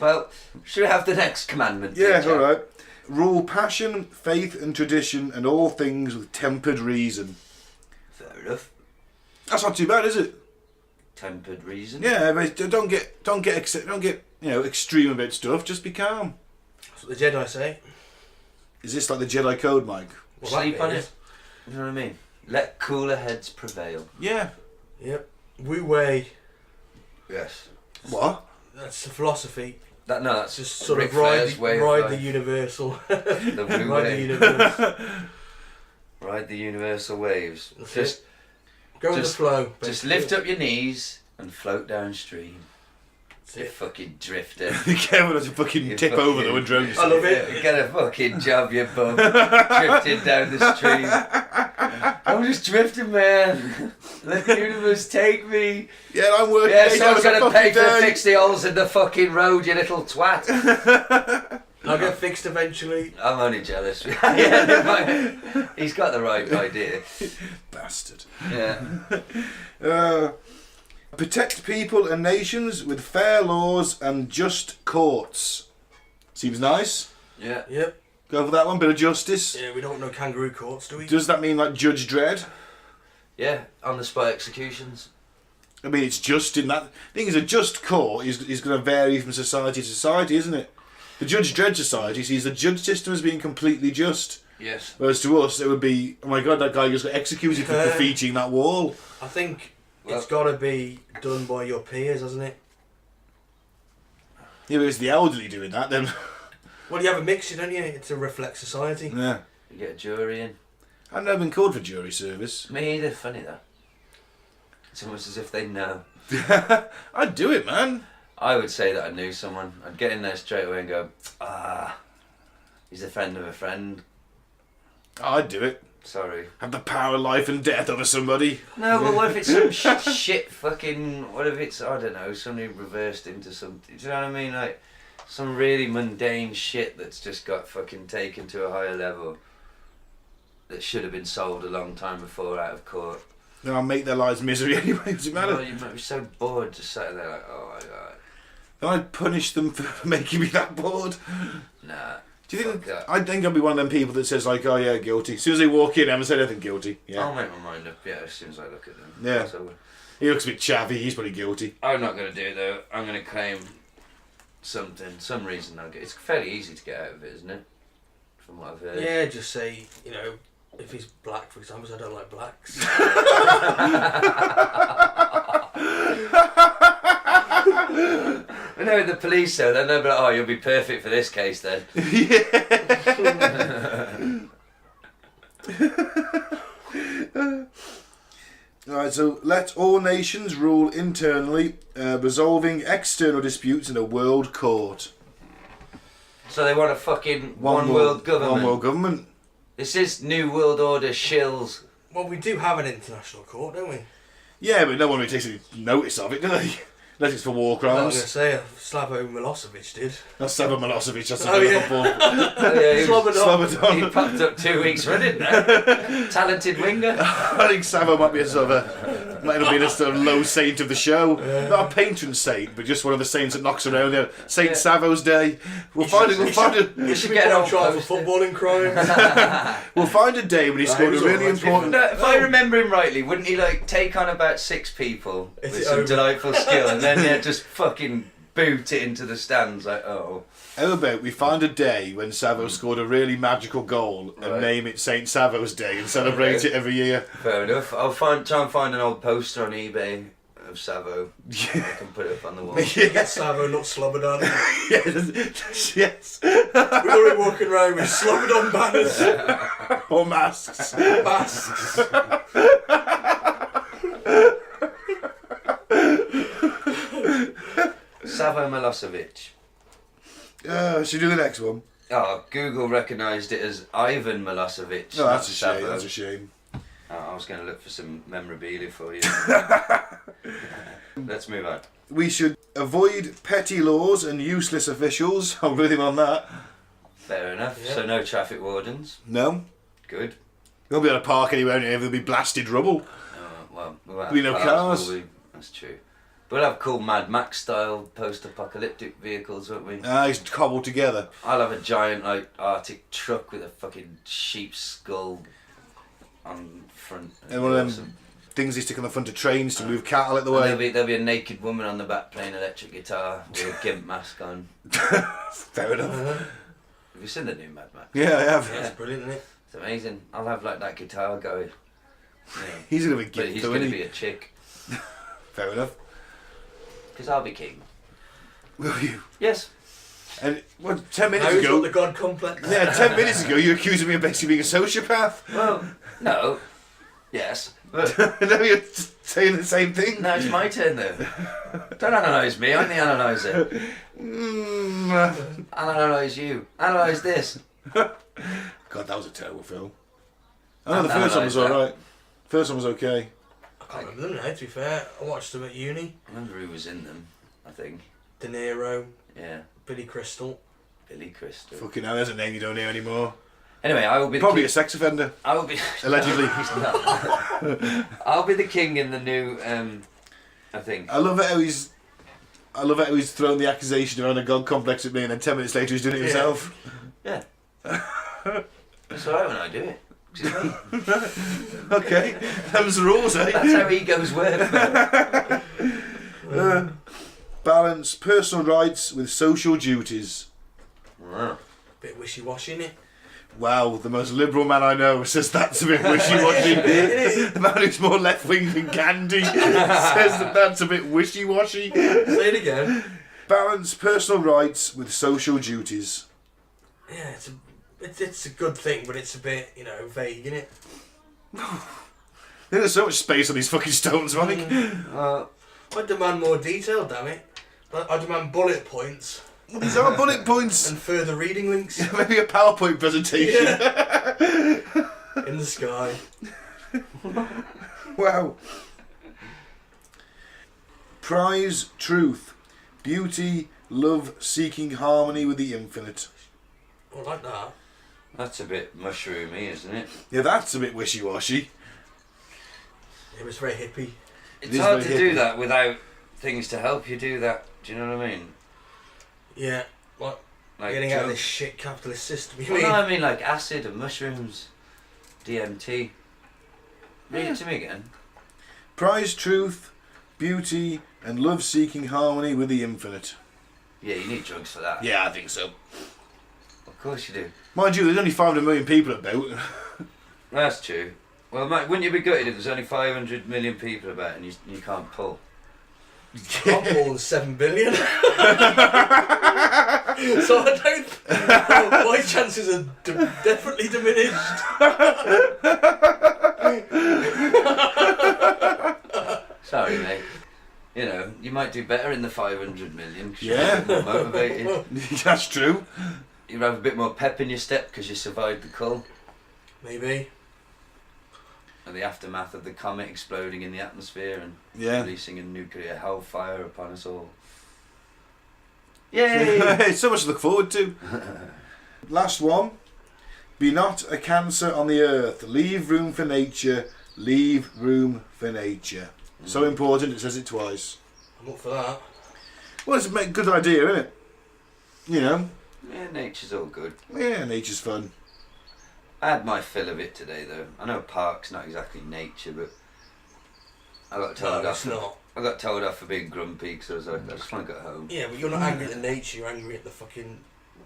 Well, should we have the next commandment? Yeah, teacher? alright. Rule passion, faith and tradition and all things with tempered reason. Fair enough. That's not too bad, is it? Tempered reason. Yeah, but don't get extreme about stuff, just be calm. That's what the Jedi say. Is this like the Jedi Code, Mike? Well, Sleep that on bit it. You know what I mean? Let cooler heads prevail. Yeah. Yep. Wu Wei. Yes. What? That's the philosophy. That's Just sort Ric of ride Flair's way of the life. universal. The Wu Ride the Wei. universe. Ride the universal waves. That's Just it. Go with the flow. Just basically. lift up your knees and float downstream. That's You it. fucking drifter. Be careful not to fucking You tip fucking- over though and drown yourself. I love it. Get a fucking job, you bum. Drifting down the stream. I'm just drifting, man. Let the universe take me. Yeah, I'm working. Yeah, 8 someone's hours a gonna pay fucking to day. fix the holes in the fucking road, you little twat. I'll get fixed eventually. I'm only jealous. Yeah, he's got the right idea. Bastard. Yeah. Protect people and nations with fair laws and just courts. Seems nice. Yeah. Yep. Go for that one, bit of justice. Yeah, we don't know kangaroo courts, do we? Does that mean like Judge Dredd? Yeah. On the spot executions. I mean, it's just in that. Thing is, a just court is going to vary from society to society, isn't it? The Judge Dredd society sees the judge system as being completely just. Yes. Whereas to us, it would be, oh my god, that guy just got executed for graffitiing that wall. I think Well- it's got to be done by your peers, hasn't it? Yeah, but it's the elderly doing that, then. Well, you have a mixture, don't you? It's a reflect society. Yeah. You get a jury in. I've never been called for jury service. Me either. Funny that. It's almost as if they know. I'd do it, man. I would say that I knew someone. I'd get in there straight away and go, he's a friend of a friend. I'd do it. Sorry. Have the power of life and death over somebody. No, but what if it's some shit fucking... What if it's, I don't know, somebody reversed into something... Do you know what I mean? Like, some really mundane shit that's just got fucking taken to a higher level that should have been solved a long time before out of court. Then I'll make their lives misery anyway, does it matter? Well, you might be so bored just sitting there like, oh my god. Then I'd punish them for making me that bored. Nah. Do you think... Fuck that. I think I'd be one of them people that says like, oh yeah, guilty. As soon as they walk in, I haven't said anything, guilty. Yeah. I'll make my mind up, yeah, as soon as I look at them. Yeah. So, He looks a bit chavvy, he's probably guilty. I'm not going to do it though. I'm going to claim something, some reason I'll get. It's fairly easy to get out of it, isn't it? From what I've heard. Yeah, just say, you know, if he's black, for example, 'cause I don't like blacks. I know the police though, they'll be like, oh, you'll be perfect for this case then. Alright, so let all nations rule internally, resolving external disputes in a world court. So they want a fucking one world government. One world government. This is New World Order shills. Well, we do have an international court, don't we? Yeah, but no one really takes any notice of it, do they? Unless it's for war I was going to crimes. say, Slavo Milosevic did. That's Sava Milosevic, that's Oh, another yeah. football. Oh, yeah, he, was, Slobodan. he popped up 2 weeks running now. Talented winger. I think Savo might be a sort of a, might have been a sort of low saint of the show. Not a patron saint, but just one of the saints that knocks around there. Saint Yeah. Savo's Day. We'll find a You should be get put on on trial for poster. footballing crimes. we'll find a day when he scored a was really alright. important. No, if I remember him rightly, wouldn't he like take on about 6 people Is with it some over? delightful skill and then just fucking boot it into the stands like, oh. How about we find a day when Savo scored a really magical goal and Right. name it Saint Savo's Day and celebrate it every year? Fair enough. I'll try and find an old poster on eBay of Savo. I can put it up on the wall. Get Slavo, not Slobodan. Yes. We're already walking around with Slobodan banners. Or masks. Masks. Savo Milosevic. Should we do the next one? Oh, Google recognised it as Ivan Milosevic. No, not that's a shame. Savo. That's a shame. Oh, I was going to look for some memorabilia for you. Let's move on. We should avoid petty laws and useless officials. I'm with him on that. Fair enough. Yeah. So no traffic wardens. No? Good. won't be able to park anywhere near. There'll be blasted rubble. Well, we'll We know cars. will we? That's true. We'll have cool Mad Max style post-apocalyptic vehicles, won't we? It's cobbled together. I'll have a giant like Arctic truck with a fucking sheep's skull on front. And one of them things they stick on the front of trains to move cattle out the And way. there'll be a naked woman on the back playing electric guitar with a gimp mask on. Fair enough. Have you seen the new Mad Max? Yeah, I have. That's brilliant, isn't it? It's amazing. I'll have like that guitar going. Yeah. He's going to be But gimp, he's though, going to isn't be he? a chick. Fair enough. Because I'll be king. Will you? Yes. And 10 minutes Now he's got ago... the God complex. Yeah, 10 minutes ago you accused me of basically being a sociopath. Well, no. Yes. But Now you're saying the same thing. now it's my turn though. Don't analyse me, I'm the analyser. Analyse you. Analyse this. God, that was a terrible film. I know the I'll first one was analyse that. alright. First one was okay. I can't remember them now, to be fair. I watched them at uni. I remember who was in them, I think. De Niro, Yeah. Billy Crystal. Billy Crystal. Fucking hell, there's a name you don't hear anymore. Anyway, I will be Probably a the king. sex offender, I will be allegedly. I'll be the king in the new I think. I love it how he's thrown the accusation around a god complex at me, and then 10 minutes later he's doing it himself. Yeah. That's alright when I do it. 'Cause it's me. Okay, them's the rules, eh? That's how egos work. Man. Balance personal rights with social duties. Bit wishy-washy, innit? Wow, the most liberal man I know says that's a bit wishy-washy. The man who's more left-wing than Gandhi says that's a bit wishy-washy. Say it again. Balance personal rights with social duties. Yeah, it's a good thing, but it's a bit, vague, innit? There's so much space on these fucking stones, Mike. I demand more detail, damn it. I demand bullet points These are bullet points. and further reading links Maybe a PowerPoint presentation. in the sky. Wow. Prize truth, beauty, love, seeking harmony with the infinite. I like that. That's a bit mushroomy, isn't it? Yeah, that's a bit wishy-washy. It was very hippie. It's is hard to very do hippie. that without things to help you do that. Do you know what I mean? Yeah, like getting out of this shit capitalist system. You Well, mean? no, I mean like acid and mushrooms, DMT. Read it to me again. Prize truth, beauty, and love, seeking harmony with the infinite. Yeah, you need drugs for that. Yeah, I think so. Of course you do. Mind you, there's only 500 million people about. That's true. Well, mate, wouldn't you be gutted if there's only 500 million people about and you can't pull? I'm more than 7 billion. So I don't. My chances are definitely diminished. Sorry, mate. You might do better in the 500 million because Yeah. you're a bit more motivated. That's true. You'd have a bit more pep in your step because you survived the cull Maybe. and the aftermath of the comet exploding in the atmosphere and Yeah. releasing a nuclear hellfire upon us all. Yay! So much to look forward to. Last one. Be not a cancer on the earth. Leave room for nature. Leave room for nature. So important, it says it twice. I'm up for that. Well, it's a good idea, isn't it? Yeah, nature's all good. Yeah, nature's fun. I had my fill of it today, though. I know park's not exactly nature, but I got told No, off. it's not. I got told off for being grumpy because I was like, I just want to go home. Yeah, but you're not angry at the nature, you're angry at the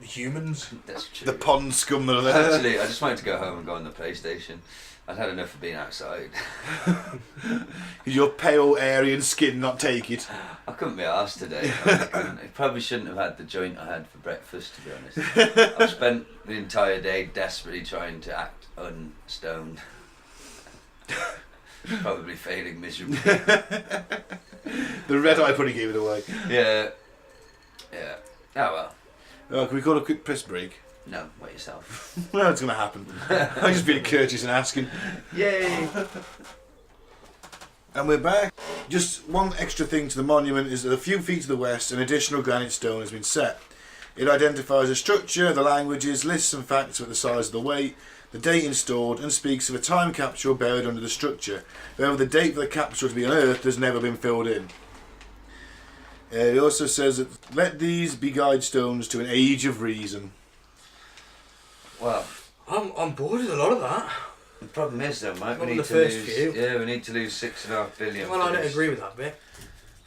humans. That's true. The pond scum that are there. Actually, I just wanted to go home and go on the PlayStation. I'd had enough of being outside. Your pale Aryan skin not take it. I couldn't be arsed today. I probably shouldn't have had the joint I had for breakfast, to be honest. I've spent the entire day desperately trying to act unstoned. Probably failing miserably. The red eye pudding gave it away. Yeah. Yeah. Oh well. Oh, can we call a quick piss break? No, wait yourself. Well, it's going to happen. I'm just being courteous and asking. Yay! And we're back. Just one extra thing to the monument is that a few feet to the west, an additional granite stone has been set. It identifies the structure, the languages, lists and facts with the size of the weight, the date installed and speaks of a time capsule buried under the structure. However, the date for the capsule to be unearthed has never been filled in. It also says that let these be guide stones to an age of reason. Well, I'm bored with a lot of that. the problem is though, Mike, we Not need the to first lose. few. Yeah, we need to lose 6.5 billion. Well, for I don't this- agree with that bit.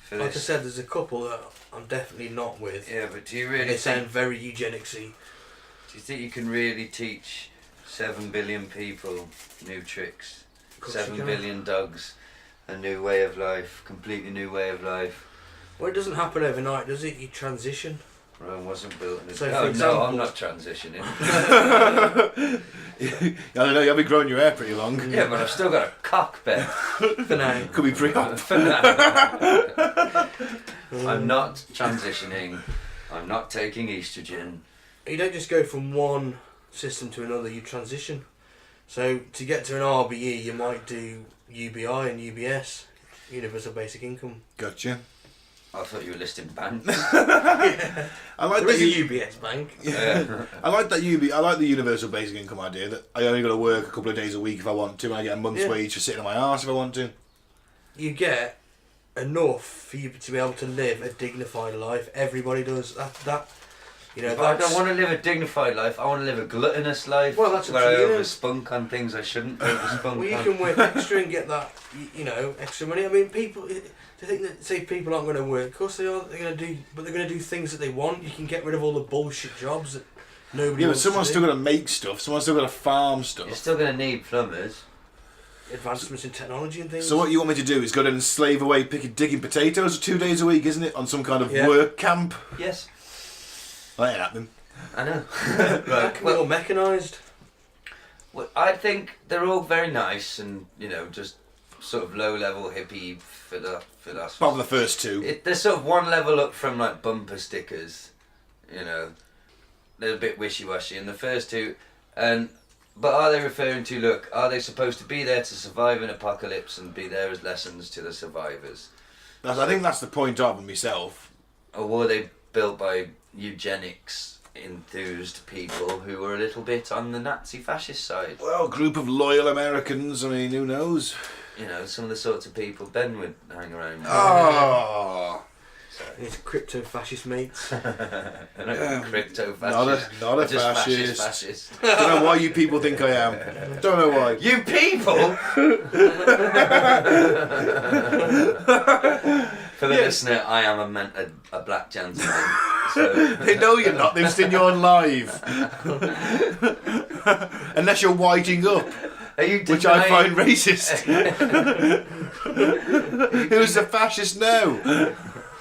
for Like I this. said, there's a couple that I'm definitely not with. Yeah, but do you And really they sound think? very eugenicsy. Do you think you can really teach 7 billion people new tricks? Of course you 7 can. billion dogs, a new way of life, completely new way of life. Well, it doesn't happen overnight, does it? You transition. Rome wasn't built in a So, day. for Oh, example- no, I'm not transitioning. I don't know, you've been growing your hair pretty long. Yeah, but I've still got a cock, Ben. For now. Could be pre-op. For now. I'm not transitioning. I'm not taking estrogen. You don't just go from one system to another, you transition. So to get to an RBE, you might do UBI and UBS, Universal Basic Income. Gotcha. I thought you were listing banks. I like There that is a UBS bank. Yeah. I like that I like the universal basic income idea that I only got to work a couple of days a week if I want to, and I get a month's Yeah. wage for sitting on my arse if I want to. You get enough for you to be able to live a dignified life. Everybody does that. You know, But I that's, don't want to live a dignified life. I want to live a gluttonous life. Well, that's up where to I you. overspunk on things I shouldn't overspunk Well, you on. can work extra and get that, you know, extra money. I mean, people, to think that, say, people aren't going to work, of course they are, they're going to do, but they're going to do things that they want. You can get rid of all the bullshit jobs that nobody Yeah, but wants someone's to still do. got to make stuff. Someone's still got to farm You're stuff. still going to need plumbers. Advancements in technology and things. So what you want me to do is go down and slave away digging potatoes 2 days a week, isn't it? On some kind of Yeah. work camp. Yes, That ain't happening. I know. That can be all mechanised. Well, I think they're all very nice and, you know, just sort of low-level hippie philosophy. Apart from the first two. They're sort of one level up from, like, bumper stickers, you know. They're a bit wishy-washy in the first two. But are they referring to, look, are they supposed to be there to survive an apocalypse and be there as lessons to the survivors? I think that's the point of them myself. Or were they built by eugenics enthused people who were a little bit on the Nazi fascist side? Well, group of loyal Americans, I mean, who knows? You know, some of the sorts of people Ben would hang around with. Oh, His crypto-fascist mates. They're not crypto not a, fascist. not a They're just fascist. fascist. Don't know why you people think I am. Don't know why. You people! For the listener, I am a black gentleman. So. They know you're not. They've seen you on live. Unless you're whiting up, Are you which I denying- find racist. Who's the fascist now?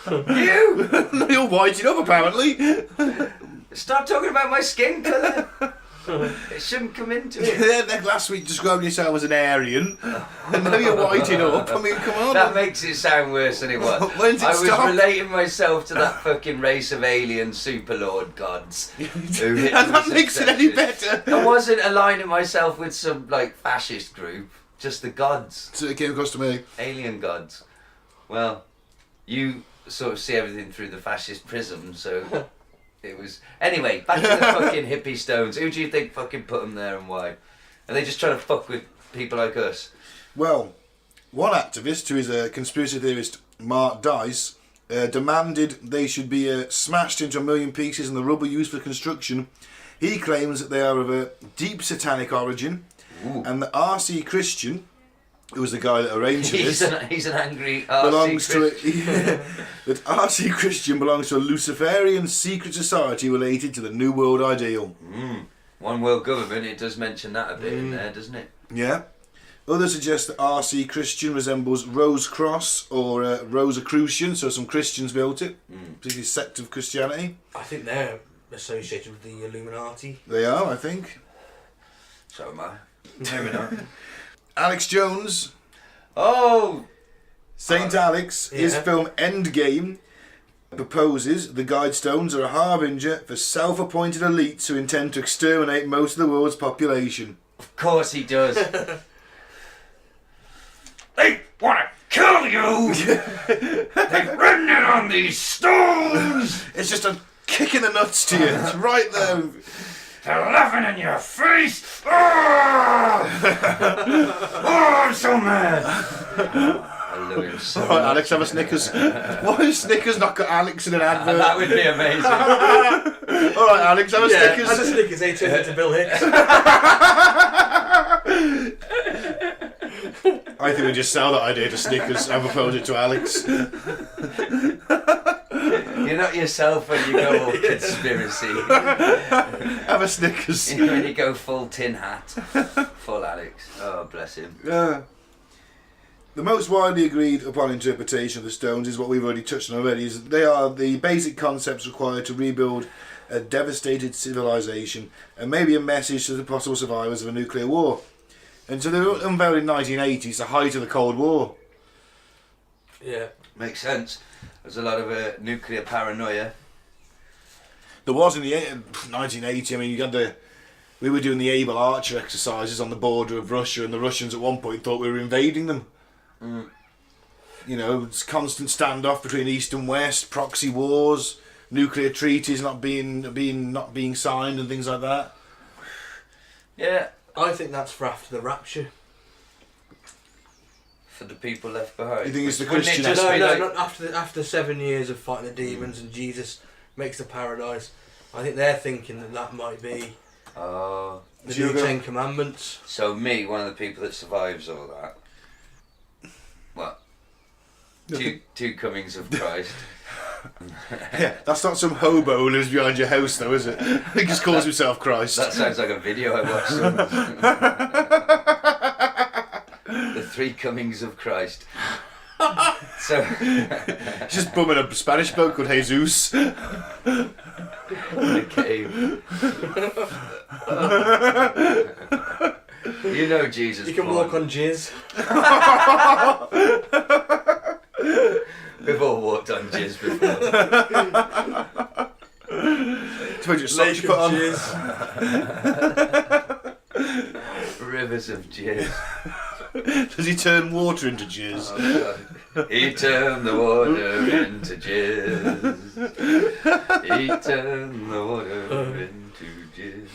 You! No, you're whiting up apparently. Stop talking about my skin colour. It shouldn't come into it. Yeah, last week describing yourself as an Aryan, and now you're whiting up. I mean, come on. That makes it sound worse than it was. When's it I was stop? relating myself to that fucking race of alien superlord gods. Who hit And that us makes it any successes. better. I wasn't aligning myself with some like fascist group, just the gods, So it came across to me. alien gods. Well, you sort of see everything through the fascist prism, so it was. Anyway, back to the fucking hippie stones. Who do you think fucking put them there and why? Are they just trying to fuck with people like us? Well, one activist, who is a conspiracy theorist, Mark Dice, demanded they should be smashed into 1 million pieces and the rubble used for construction. He claims that they are of a deep satanic origin, Ooh. and that R.C. Christian, who was the guy that arranged for He's this, an angry belongs to Christian. that R.C. Christian belongs to a Luciferian secret society related to the New World ideal. One world government, it does mention that a bit in there, doesn't it? Yeah. Others suggest that R.C. Christian resembles Rose Cross or Rosicrucian, so some Christians built it, particularly sect of Christianity. I think they're associated with the Illuminati. They are, I think. So am I. Maybe not. Alex Jones, Oh! Saint Alex, his yeah. film Endgame proposes the Guidestones are a harbinger for self-appointed elites who intend to exterminate most of the world's population. Of course he does. They want to kill you! They've written it on these stones! It's just a kick in the nuts to you. It's right there. They're laughing in your face! Oh, I'm so mad! I love him so Alright, much. Alex, have a Snickers. Why has Snickers not got Alex in an advert? That would be amazing. Alright, Alex, have a Snickers. As a Snickers, he turns into Bill Hicks. I think we just sell that idea to Snickers and propose it to Alex. You're not yourself when you go all conspiracy. Have a Snickers. When you go full tin hat. Full Alex. Oh, bless him. Yeah. The most widely agreed upon interpretation of the stones is what we've already touched on already. Is they are the basic concepts required to rebuild a devastated civilization and maybe a message to the possible survivors of a nuclear war. And so they were unveiled in 1980. It's the height of the Cold War. Yeah. Makes sense. There's a lot of nuclear paranoia. There was in the 1980. I mean, we were doing the Able Archer exercises on the border of Russia, and the Russians at one point thought we were invading them. Mm. You know, it's constant standoff between East and West, proxy wars, nuclear treaties not being signed, and things like that. Yeah. I think that's for after the rapture. For the people left behind. You think it's the Wouldn't it Christian just No, be no, like- not after 7 years of fighting the demons and Jesus makes the paradise. I think they're thinking that might be Oh. the So you're new going- Ten Commandments. So me, one of the people that survives all that. What? Two comings of Christ. Yeah, that's not some hobo who lives behind your house, though, is it? He just calls himself Christ. That sounds like a video I watched. The Three Comings of Christ. So He's just bumming a Spanish bloke called Jesus. in a cave. You know Jesus. You can porn. walk on jizz. We've all walked on jizz before. Depends which socks Lake you put of on. jizz. Rivers of jizz. Does he turn water into jizz? Oh, God. He turned the water into jizz. He turned the water into jizz.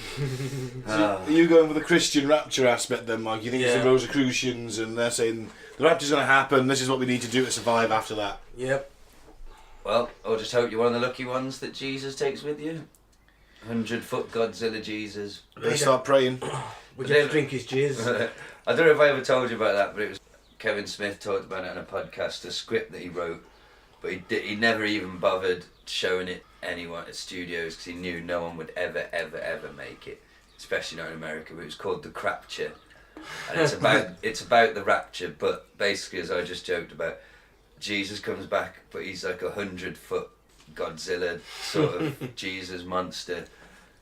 Ah. Are you going with the Christian rapture aspect then, Mike? You think it's Yeah. the Rosicrucians and they're saying the rapture's going to happen, this is what we need to do to survive after that? Yep. Well, I'll just hope you're one of the lucky ones that Jesus takes with you. 100-foot Godzilla Jesus. They start praying. We just drink his jizz. I don't know if I ever told you about that, but it was Kevin Smith talked about it on a podcast, a script that he wrote, but he never even bothered showing it anyone at studios because he knew no one would ever make it, especially not in America. But it was called The Crapture, and it's about the rapture. But basically, as I just joked about, Jesus comes back, but he's like 100-foot Godzilla sort of Jesus monster.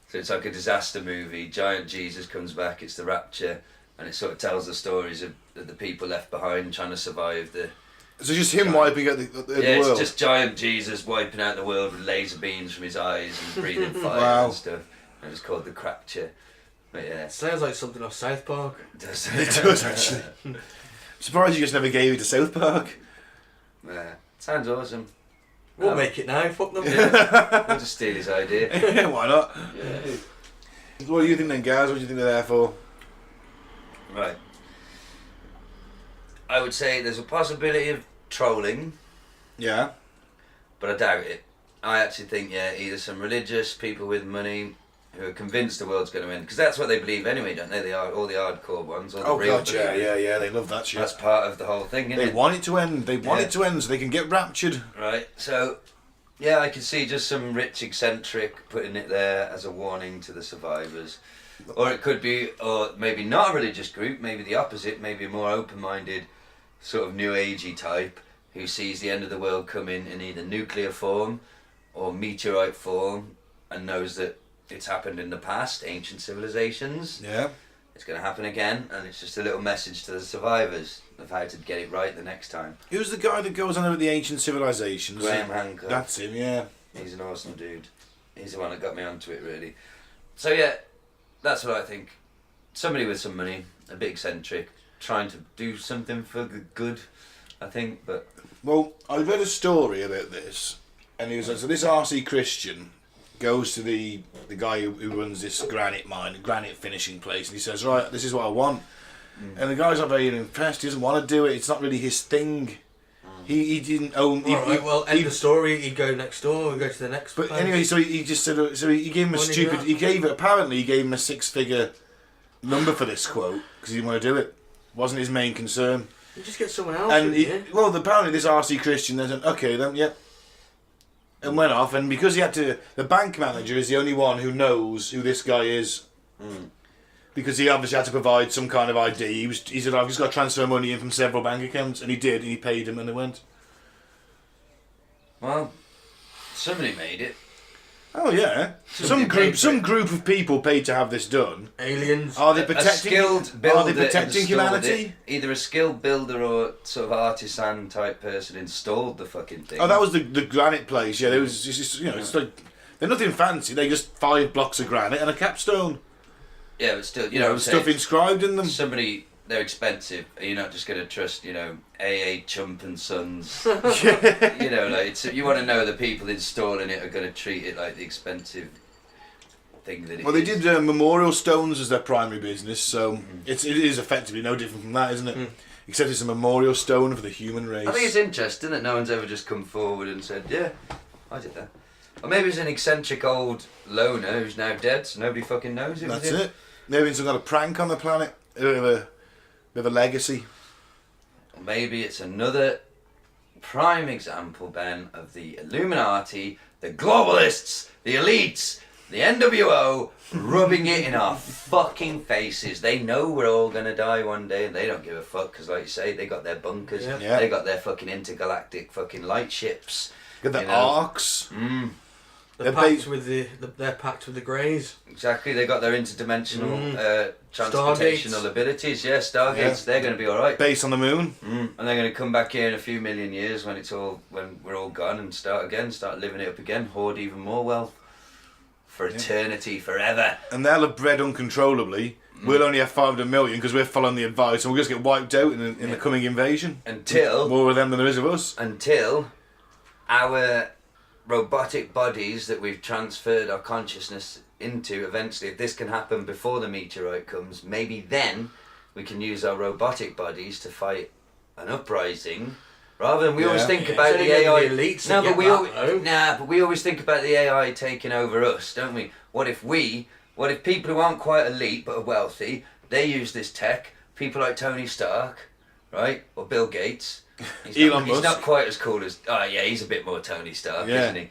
So it's like a disaster movie. Giant Jesus comes back. It's the rapture. And it sort of tells the stories of the people left behind trying to survive the... So just him wiping out the Yeah, world? it's just giant Jesus wiping out the world with laser beams from his eyes and breathing fire Wow. and stuff. And it's called The Crapture. But yeah. Sounds like something off South Park. It does. It does, actually. I'm surprised you just never gave it to South Park. Yeah. Sounds awesome. We'll make it now, fuck them. Yeah. We'll just steal his idea. Yeah, why not? Yeah. What do you think then, Gaz? What do you think they're there for? Right. I would say there's a possibility of trolling, Yeah. but I doubt it. I actually think, yeah, either some religious people with money who are convinced the world's going to end, because that's what they believe anyway, don't they? They are all the hardcore ones, all the Oh, real God, yeah, believers. yeah, they love that shit. That's part of the whole thing, isn't They it? want it to end. They want Yeah. it to end so they can get raptured. Right, so, yeah, I could see just some rich eccentric putting it there as a warning to the survivors. Or it could be, or maybe not a religious group, maybe the opposite, maybe a more open-minded, sort of new agey type who sees the end of the world coming in either nuclear form or meteorite form and knows that it's happened in the past, ancient civilizations. Yeah. It's going to happen again, and it's just a little message to the survivors of how to get it right the next time. Who's the guy that goes on over the ancient civilizations? Graham Hancock. That's him, yeah. He's an awesome dude. He's the one that got me onto it, really. So yeah, that's what I think. Somebody with some money, a bit eccentric, trying to do something for the good, I think, but... Well, I read a story about this, and he was like, so this RC Christian, goes to the guy who runs this granite finishing place, and he says, right, this is what I want. And the guy's not very impressed. He doesn't want to do it. It's not really his thing. He didn't own. End of story. He'd go next door and go to the next. But place. anyway, so he just said. So he gave him a stupid. He gave him a 6-figure number for this quote because he didn't want to do it. Wasn't his main concern. You just get someone else. And apparently this RC Christian then said, okay then, yep. And went off, and because he had to, the bank manager is the only one who knows who this guy is. Because he obviously had to provide some kind of ID. He said, I've just got to transfer money in from several bank accounts, and he did, and he paid him, and they went. Well, somebody made it. Oh yeah, some group of people paid to have this done. Aliens. Are they protecting? Are they protecting humanity? Either a skilled builder or sort of artisan type person installed the fucking thing. Oh, that was the granite place. Yeah, there was just, it's like they're nothing fancy. They just 5 blocks of granite and a capstone. Yeah, but still, stuff inscribed in them. They're expensive. You're not just going to trust, AA Chump and Sons. You want to know the people installing it are going to treat it like the expensive thing that it is. Well, they did memorial stones as their primary business, so it is effectively no different from that, isn't it? Except it's a memorial stone for the human race. I think it's interesting that no one's ever just come forward and said, yeah, I did that. Or maybe it's an eccentric old loner who's now dead, so nobody fucking knows it. That's it. Maybe it's got a prank on the planet. A bit of a legacy. Or maybe it's another prime example, Ben, of the Illuminati, the globalists, the elites, the NWO, rubbing it in our fucking faces. They know we're all going to die one day, and they don't give a fuck, because like you say, they got their bunkers, they got their fucking intergalactic fucking light ships. Got their arcs. They're packed with the Greys. Exactly, they got their interdimensional transportational abilities. Yeah, Stargates. They're going to be all right. Base on the moon. And they're going to come back here in a few million years when we're all gone and start living it up again, hoard even more wealth for eternity, forever. And they'll have bred uncontrollably. We'll only have 500 million because we're following the advice, and we'll just get wiped out in the coming invasion. Until more of them than there is of us. Until our robotic bodies that we've transferred our consciousness into, eventually, if this can happen before the meteorite comes, maybe then we can use our robotic bodies to fight an uprising, rather than we always think about the AI. But we always think about the AI taking over us, don't we? What if people who aren't quite elite but are wealthy, they use this tech? People like Tony Stark, right, or Bill Gates. He's not quite as cool as... Oh, yeah, he's a bit more Tony Stark, isn't he?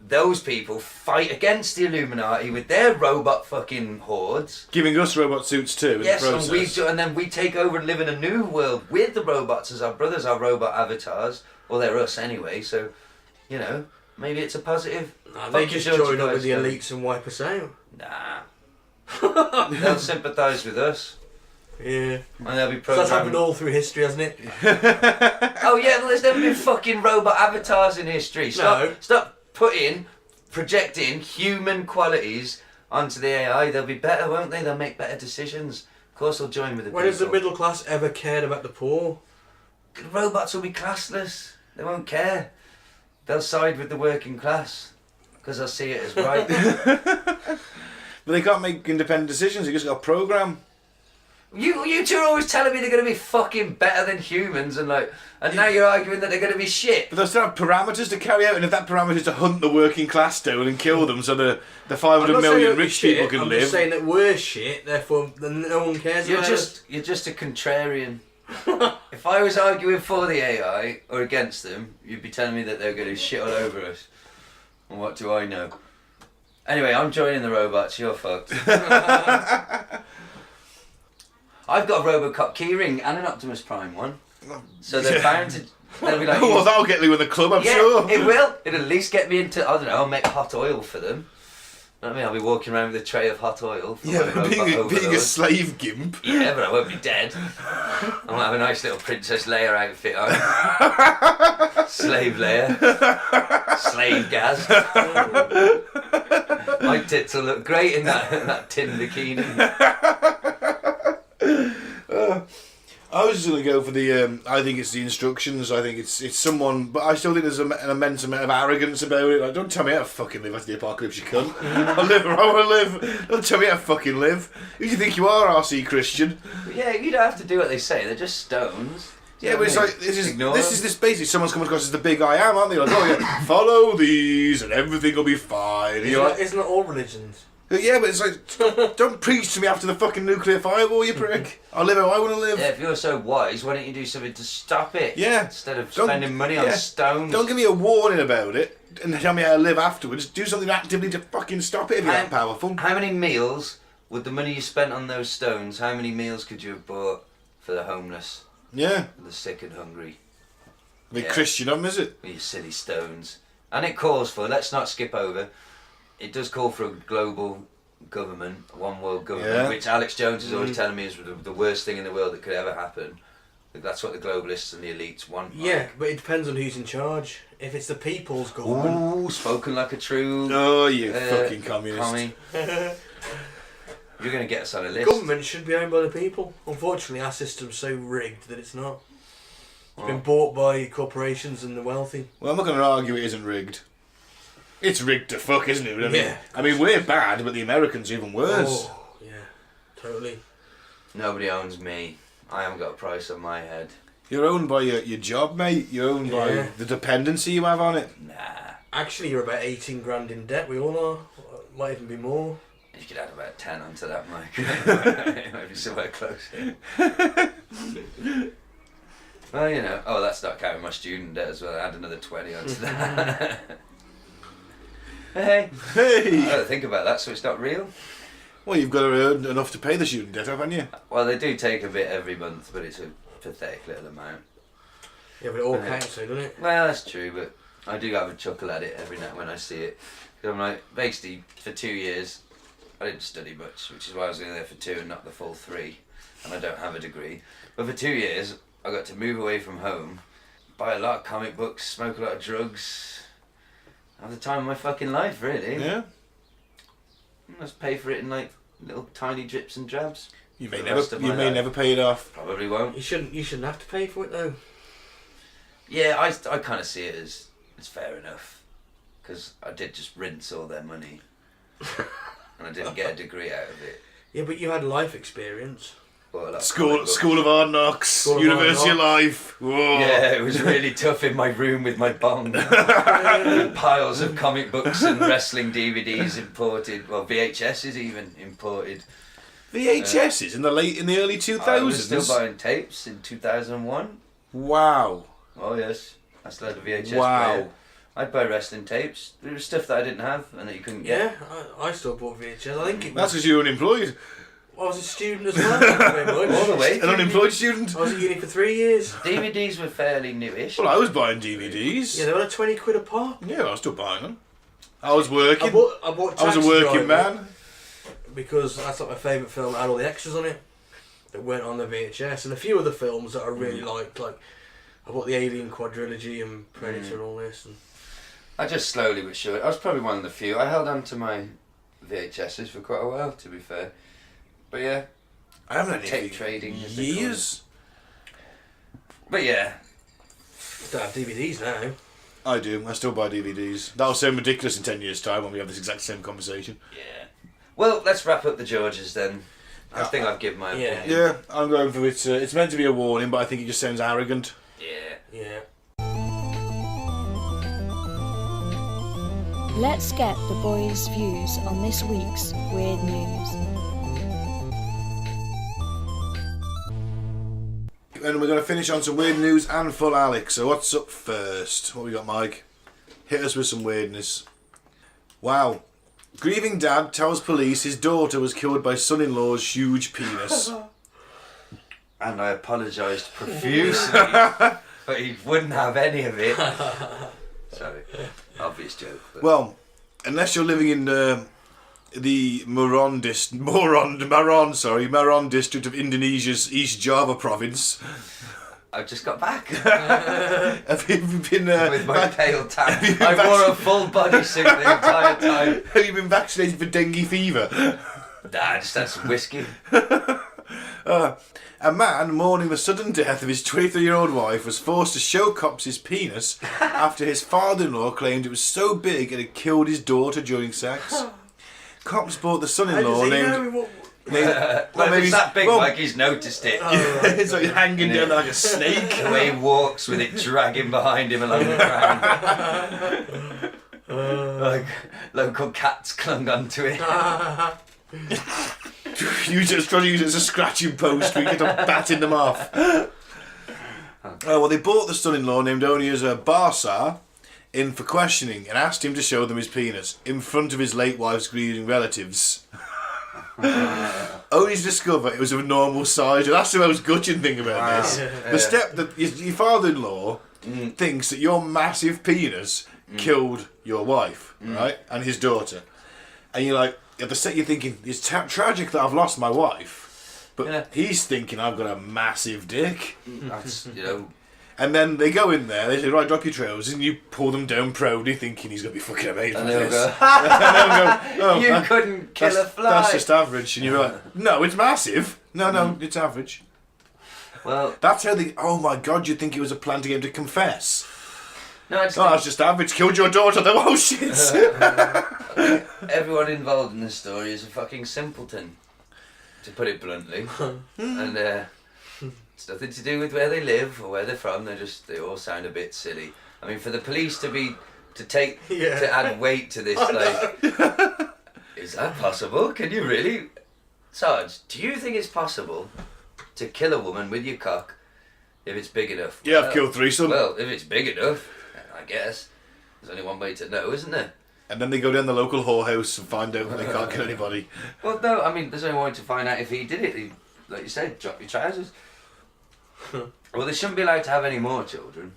Those people fight against the Illuminati with their robot fucking hordes. Giving us robot suits too, yes, in the process. And then we take over and live in a new world with the robots as our brothers, our robot avatars. Well, they're us anyway, so, maybe it's a positive... Nah, they just join up with the elites and wipe us out. Nah. They'll sympathise with us. Yeah. And they'll be so that's happened all through history, hasn't it? Oh yeah, well there's never been fucking robot avatars in history. Stop projecting human qualities onto the AI. They'll be better, won't they? They'll make better decisions. Of course they'll join with the people. When has the middle class ever cared about the poor? The robots will be classless. They won't care. They'll side with the working class because they'll see it as right. But they can't make independent decisions. They just got a program. You two are always telling me they're going to be fucking better than humans, and now you're arguing that they're going to be shit. But they'll still have parameters to carry out, and if that parameter is to hunt the working class down and kill them, so the 500 million rich people can live. I'm just saying that we're shit, therefore no one cares about us. You're just a contrarian. If I was arguing for the AI or against them, you'd be telling me that they're going to shit all over us. And what do I know? Anyway, I'm joining the robots. You're fucked. I've got a Robocop keyring and an Optimus Prime one. So they're bound to... They'll be like... well, that'll get me with the club, I'm sure. It will. It'll at least get me into... I don't know, I'll make hot oil for them. You know what I mean? I'll be walking around with a tray of hot oil. But being a slave gimp. Yeah, but I won't be dead. I might have a nice little Princess Leia outfit on. Slave Leia. Slave Gaz. My tits will look great in that tin bikini. I was just going to go for the. I think it's the instructions. I think it's someone, but I still think there's an immense amount of arrogance about it. Like, don't tell me how to fucking live after the apocalypse, you cunt. I'll live or I want to live. Don't tell me how to fucking live. Who do you think you are, RC Christian? Yeah, you don't have to do what they say. They're just stones. Yeah, but it's like this is basically someone's come across as the big I am, aren't they? Like, oh yeah, follow these and everything will be fine. Isn't it all religions? Yeah, but it's like, don't preach to me after the fucking nuclear fireball, you prick. I'll live how I want to live. Yeah, if you're so wise, why don't you do something to stop it? Yeah. Instead of spending money on stones. Don't give me a warning about it and tell me how to live afterwards. Do something actively to fucking stop it if you're that powerful. How many meals, with the money you spent on those stones, how many meals could you have bought for the homeless? Yeah. The sick and hungry. I mean, Christian of them, is it? With your silly stones. And it calls for, let's not skip over, it does call for a global government, a one world government, which Alex Jones is always telling me is the worst thing in the world that could ever happen. That's what the globalists and the elites want. Yeah, but it depends on who's in charge. If it's the people's government... Ooh, spoken like a true... Oh, you fucking communist. Commie. You're going to get us on a list. Government should be owned by the people. Unfortunately, our system's so rigged that it's not. It's been bought by corporations and the wealthy. Well, I'm not going to argue it isn't rigged. It's rigged to fuck, isn't it? Yeah. I mean, we're bad, but the Americans are even worse. Oh, yeah, totally. Nobody owns me. I haven't got a price on my head. You're owned by your job, mate. You're owned by the dependency you have on it. Nah. Actually, you're about 18 grand in debt. We all are. Might even be more. You could add about 10 onto that, Mike. Maybe somewhere close. Well, you know. Oh, that's not counting my student debt as well. Add another 20 onto that. Hey. I don't think about that, so it's not real. Well, you've got to earn enough to pay the student debt, haven't you? Well, they do take a bit every month, but it's a pathetic little amount. Yeah, but it all counts, though, doesn't it? Well, that's true, but I do have a chuckle at it every night when I see it. Because I'm like, basically, for 2 years, I didn't study much, which is why I was only there for 2 and not the full 3. And I don't have a degree. But for 2 years, I got to move away from home, buy a lot of comic books, smoke a lot of drugs. Have the time of my fucking life, really. Yeah. Just pay for it in like little tiny drips and drabs. You may never pay it off. Probably won't. You shouldn't have to pay for it though. Yeah, I kind of see it as it's fair enough, because I did just rinse all their money, and I didn't get a degree out of it. Yeah, but you had life experience. Well, School of Hard Knocks, University of Life. Whoa. Yeah, it was really tough in my room with my bong. With piles of comic books and wrestling DVDs imported. Well, VHSs even imported. VHSs in the early 2000s. I was still buying tapes in 2001. Wow. Oh yes, I still had a VHS Wow. I'd buy wrestling tapes. There was stuff that I didn't have and that you couldn't get. Yeah, I still bought VHS. I think it was... That's because you're unemployed. I was a student as well. Thank you very much. All the way. An unemployed student. I was at uni for 3 years. DVDs were fairly newish. Well, I was buying DVDs. Yeah, they were like 20 quid a pop. Yeah, I was still buying them. I was working. I bought I was a Taxi working Driver man. because that's like my favourite film that had all the extras on it that weren't on the VHS, and a few other films that I really liked, like I bought the Alien quadrilogy and Predator and all this. And I just slowly but surely. I was probably one of the few. I held on to my VHSs for quite a while, to be fair. But yeah. I haven't had tape trading years. But yeah. Don't have DVDs now. I do. I still buy DVDs. That'll sound ridiculous in 10 years' time when we have this exact same conversation. Yeah. Well, let's wrap up the Georges then. I think I've given my opinion. Yeah, I'm going for it. It's meant to be a warning, but I think it just sounds arrogant. Yeah. Let's get the boys' views on this week's weird news. And we're going to finish on some weird news and full Alex. So what's up first? What we got, Mike? Hit us with some weirdness. Wow. Grieving dad tells police his daughter was killed by son-in-law's huge penis. And I apologised profusely, but he wouldn't have any of it. Sorry. Obvious joke. But. Well, unless you're living in the Maron district of Indonesia's East Java province. I've just got back. Have you been with my pale tan? I wore a full bodysuit the entire time. Have you been vaccinated for dengue fever? Nah, I just had some whiskey. A man mourning the sudden death of his 23-year-old wife was forced to show cops his penis after his father-in-law claimed it was so big it had killed his daughter during sex. Cops brought the son-in-law named... Well, if it's that big, like he's noticed it. It's like hanging down like a snake. The way he walks with it dragging behind him along the ground. Like local cats clung onto it. You just try to use it as a scratching post. We get on batting them off. Well, they brought the son-in-law named Onias Barsa in for questioning and asked him to show them his penis in front of his late wife's grieving relatives. Only to discover it was of a normal size. That's the most gutting thing about this. The step that your father-in-law thinks that your massive penis killed your wife, right, and his daughter, and you're like, at the set you're thinking it's tragic that I've lost my wife, but he's thinking I've got a massive dick. That's And then they go in there, they say, right, drop your trousers, and you pull them down proudly, thinking he's going to be fucking amazing. And for they'll this. go, And they'll go, you couldn't kill a fly. That's just average. And you're like, no, it's massive. No, it's average. Well, That's how they... Oh my God, you'd think it was a plan to get him to confess. no, I just Oh, that's just average. Killed your daughter. Then, oh, shit. everyone involved in this story is a fucking simpleton, to put it bluntly. And it's nothing to do with where they live or where they're from. They all sound a bit silly. I mean, for the police to add weight to this, like, is that possible? Can you really, Sarge? Do you think it's possible to kill a woman with your cock if it's big enough? Yeah, I've killed 3, son. Well, if it's big enough, I guess there's only one way to know, isn't there? And then they go down the local whorehouse and find out that they can't kill anybody. Well, no, I mean, there's only one way to find out if he did it. Like you said, drop your trousers. Well, they shouldn't be allowed to have any more children.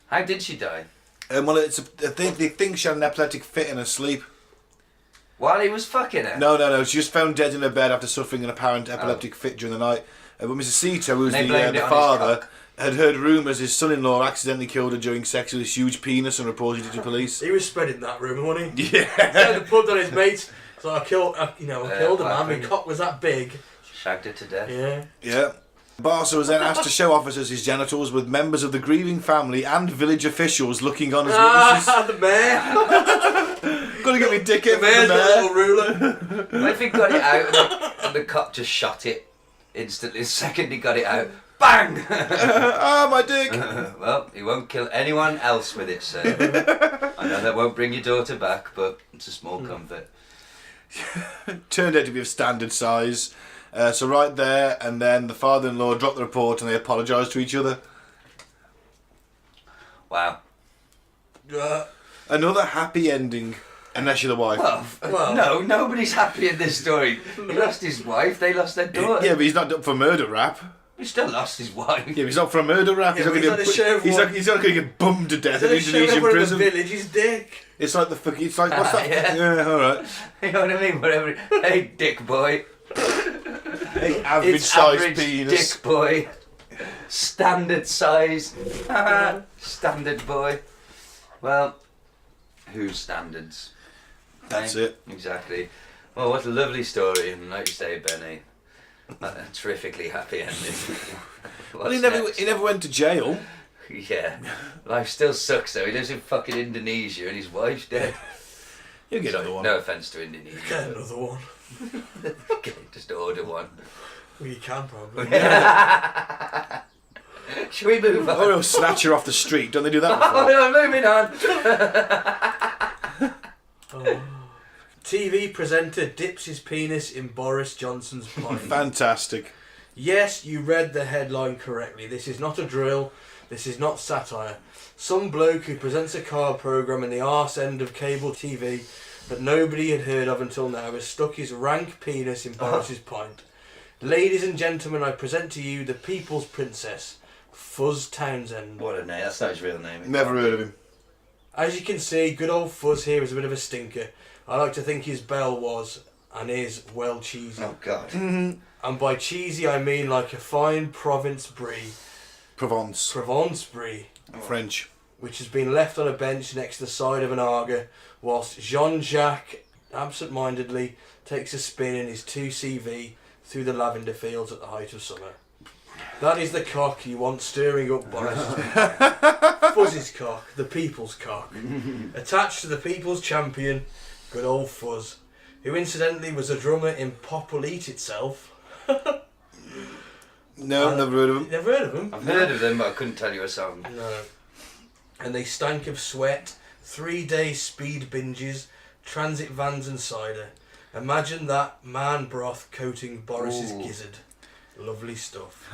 How did she die? Well, they think she had an epileptic fit in her sleep. While he was fucking her? No. She was found dead in her bed after suffering an apparent epileptic fit during the night. But Mrs. Sito, who was They blamed the it on his father, cock. had heard rumours his son-in-law accidentally killed her during sex with his huge penis and reported it to police. He was spreading that rumour, wasn't he? Yeah. So the pub on his mates. So I killed a man. My cock was that big. Shagged her to death. Yeah. Barsa was then asked to show officers his genitals with members of the grieving family and village officials looking on as witnesses. The mayor. Gotta get me dick in The mayor's got a little ruler. Well, if he got it out and the cop just shot it instantly, the second he got it out, bang! Ah, my dick! Well, he won't kill anyone else with it, sir. I know that won't bring your daughter back, but it's a small comfort. Turned out to be of standard size. So right there, and then the father-in-law dropped the report and they apologised to each other. Wow. Another happy ending, unless you're the wife. Well, no, nobody's happy in this story. He lost his wife, they lost their daughter. Yeah, but he's not up for murder rap. He still lost his wife. Yeah, but he's not for a murder rap. Yeah, he's not but he's going to get bummed to death in He's Indonesian in prison. the village, his dick. It's like it's like, what's that? Yeah. Alright. You know what I mean? Whatever. Hey, dick boy. Hey, average It's size average penis. dick boy. Standard size. Standard boy. Well, whose standards? That's Eh? it. Exactly. Well, what a lovely story, and like you say, Benny, a terrifically happy ending. Well, he never went to jail. Yeah. Life still sucks though. He lives in fucking Indonesia and his wife's dead. You'll get another one. No offence to Indonesia. Get another one. Okay, just order one. Well, you can probably. Should we move on? Or he'll snatch her off the street. Don't they do that before? Oh no, moving on. TV presenter dips his penis in Boris Johnson's pint. Fantastic. Yes, you read the headline correctly. This is not a drill. This is not satire. Some bloke who presents a car programme in the arse end of cable TV that nobody had heard of until now has stuck his rank penis in Boris's pint. Ladies and gentlemen, I present to you the People's Princess, Fuzz Townsend. What a name. That's not his real name. Never heard of him. As you can see, good old Fuzz here is a bit of a stinker. I like to think his bell was, and is, well cheesy. Oh God. And by cheesy I mean like a fine Provence brie. Provence. Provence brie. French. Which has been left on a bench next to the side of an Arga, whilst Jean-Jacques absent-mindedly takes a spin in his 2CV through the lavender fields at the height of summer. That is the cock you want stirring up Boris. Fuzz's cock, the people's cock. Attached to the people's champion, good old Fuzz, who incidentally was a drummer in Pop Will Eat Itself. No, never heard of him. Never heard of him? I've heard of them, but I couldn't tell you a song. No. And they stank of sweat, 3-day speed binges, transit vans and cider. Imagine that man broth coating Boris's gizzard. Lovely stuff.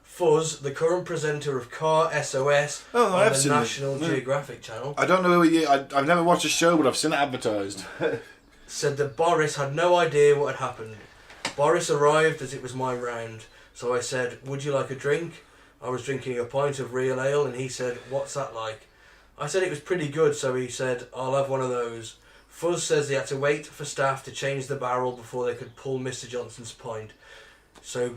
Fuzz, the current presenter of Car SOS on the National Geographic Channel. I don't know who I've never watched the show, but I've seen it advertised. Said that Boris had no idea what had happened. Boris arrived as it was my round, so I said, would you like a drink? I was drinking a pint of real ale and he said, what's that like? I said it was pretty good, so he said, I'll have one of those. Fuzz says he had to wait for staff to change the barrel before they could pull Mr. Johnson's pint, so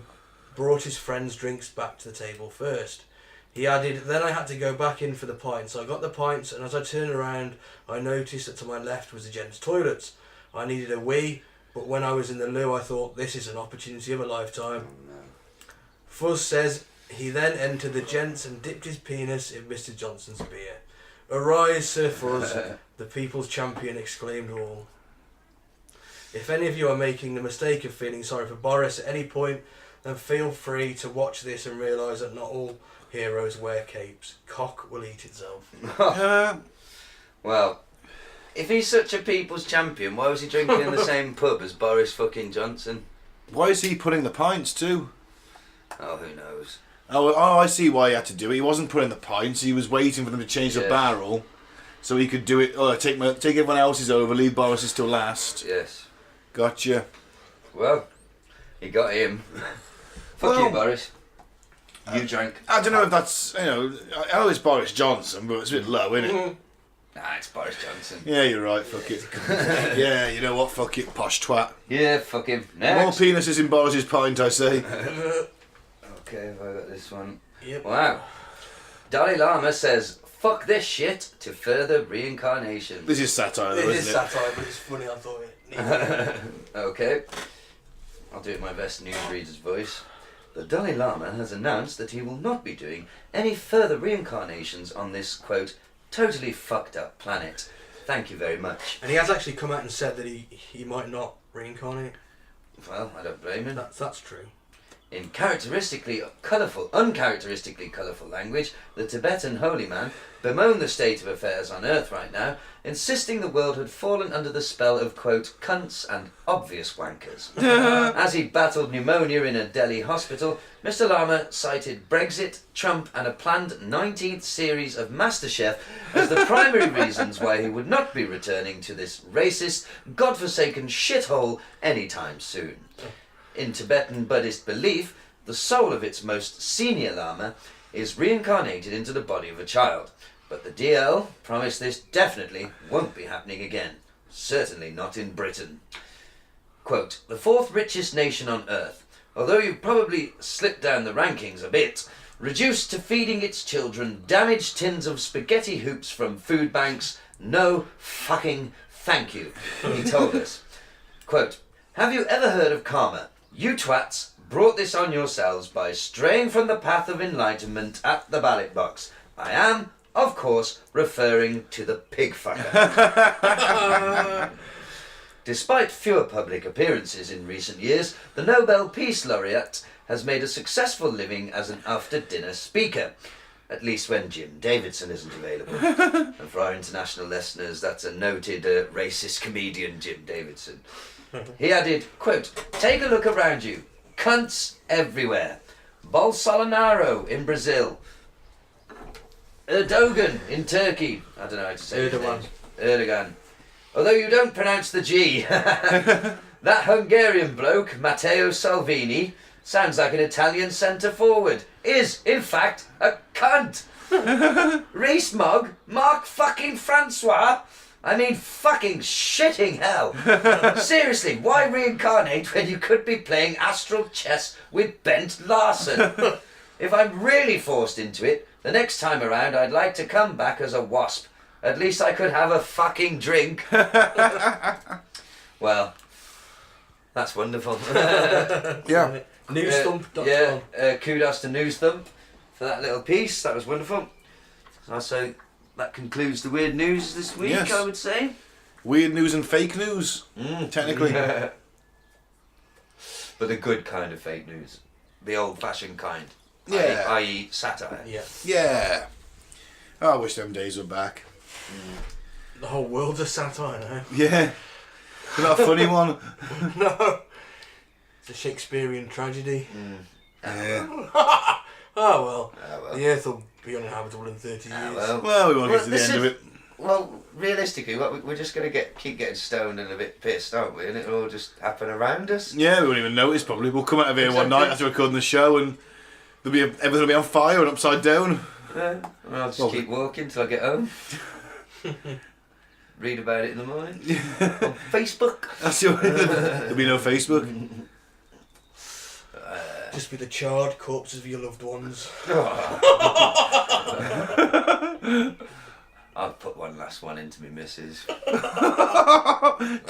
brought his friend's drinks back to the table first. He added, then I had to go back in for the pints. I got the pints and as I turned around I noticed that to my left was the gents' toilets. I needed a wee, but when I was in the loo I thought this is an opportunity of a lifetime. Fuzz says he then entered the gents and dipped his penis in Mr. Johnson's beer. Arise, Sir Fuzz, the people's champion, exclaimed all. If any of you are making the mistake of feeling sorry for Boris at any point, then feel free to watch this and realise that not all heroes wear capes. Cock will eat itself. Well, if he's such a people's champion, why was he drinking in the same pub as Boris fucking Johnson? Why is he putting the pints too? Oh, who knows? Oh, I see why he had to do it. He wasn't putting the pints. He was waiting for them to change the barrel, so he could do it. Oh, take everyone else's over, leave Boris's till last. Yes. Gotcha. Well, he got him. Fuck you, Boris. You drank. I don't know if that's, I know it's Boris Johnson, but it's a bit low, isn't it? Nah, it's Boris Johnson. Yeah, you're right, fuck it. Yeah, you know what, fuck it, posh twat. Yeah, fuck him. More Next. penises in Boris's pint, I say. Okay, have I got this one? Yep. Wow. Dalai Lama says, fuck this shit to further reincarnation. This is satire, though, It is isn't it? satire, but it's funny, I thought it. Okay. I'll do it in my best newsreader's voice. The Dalai Lama has announced that he will not be doing any further reincarnations on this, quote, totally fucked up planet. Thank you very much. And he has actually come out and said that he might not reincarnate. Well, I don't blame him. That's true. In uncharacteristically colourful language, the Tibetan holy man bemoaned the state of affairs on Earth right now, insisting the world had fallen under the spell of, quote, cunts and obvious wankers. As he battled pneumonia in a Delhi hospital, Mr. Lama cited Brexit, Trump and a planned 19th series of MasterChef as the primary reasons why he would not be returning to this racist, godforsaken shithole anytime soon. In Tibetan Buddhist belief, the soul of its most senior Lama is reincarnated into the body of a child. But the DL promised this definitely won't be happening again. Certainly not in Britain. Quote, the fourth richest nation on earth, although you've probably slipped down the rankings a bit, reduced to feeding its children damaged tins of spaghetti hoops from food banks, no fucking thank you, he told us. Quote, have you ever heard of karma? You twats brought this on yourselves by straying from the path of enlightenment at the ballot box. I am, of course, referring to the pig fucker. Despite fewer public appearances in recent years, the Nobel Peace Laureate has made a successful living as an after-dinner speaker. At least when Jim Davidson isn't available. And for our international listeners, that's a noted racist comedian, Jim Davidson. He added, quote, take a look around you. Cunts everywhere. Bolsonaro in Brazil. Erdogan in Turkey. I don't know how to say his name. Erdogan. Although you don't pronounce the G. That Hungarian bloke, Matteo Salvini, sounds like an Italian centre-forward. Is, in fact, a cunt. Rees-Mogg, Mark fucking Francois. I mean, fucking shitting hell. Seriously, why reincarnate when you could be playing astral chess with Bent Larson? If I'm really forced into it, the next time around I'd like to come back as a wasp. At least I could have a fucking drink. Well, That's wonderful. Yeah. Newsthump.com. Yeah, kudos to Newsthump for that little piece. That was wonderful. So that concludes the weird news this week, Yes. I would say. Weird news and fake news, technically. But the good kind of fake news. The old-fashioned kind. Yeah. I.e. satire. Yeah. Yeah. Oh, I wish them days were back. The whole world's a satire now. Yeah. Is that a funny one? No. It's a Shakespearean tragedy. Yeah. Oh well. well. The Earth will be uninhabitable in 30 years. Well, we won't get to the this end of it. Well, realistically, we're just going to keep getting stoned and a bit pissed, aren't we? And it'll all just happen around us. Yeah, we won't even notice probably. We'll come out of here one Exactly. night after recording the show and everything will be on fire and upside down. Yeah. And I'll just keep walking till I get home. Read about it in the morning. On Facebook. That's there'll be no Facebook. Just be the charred corpses of your loved ones. I'll put one last one into me missus.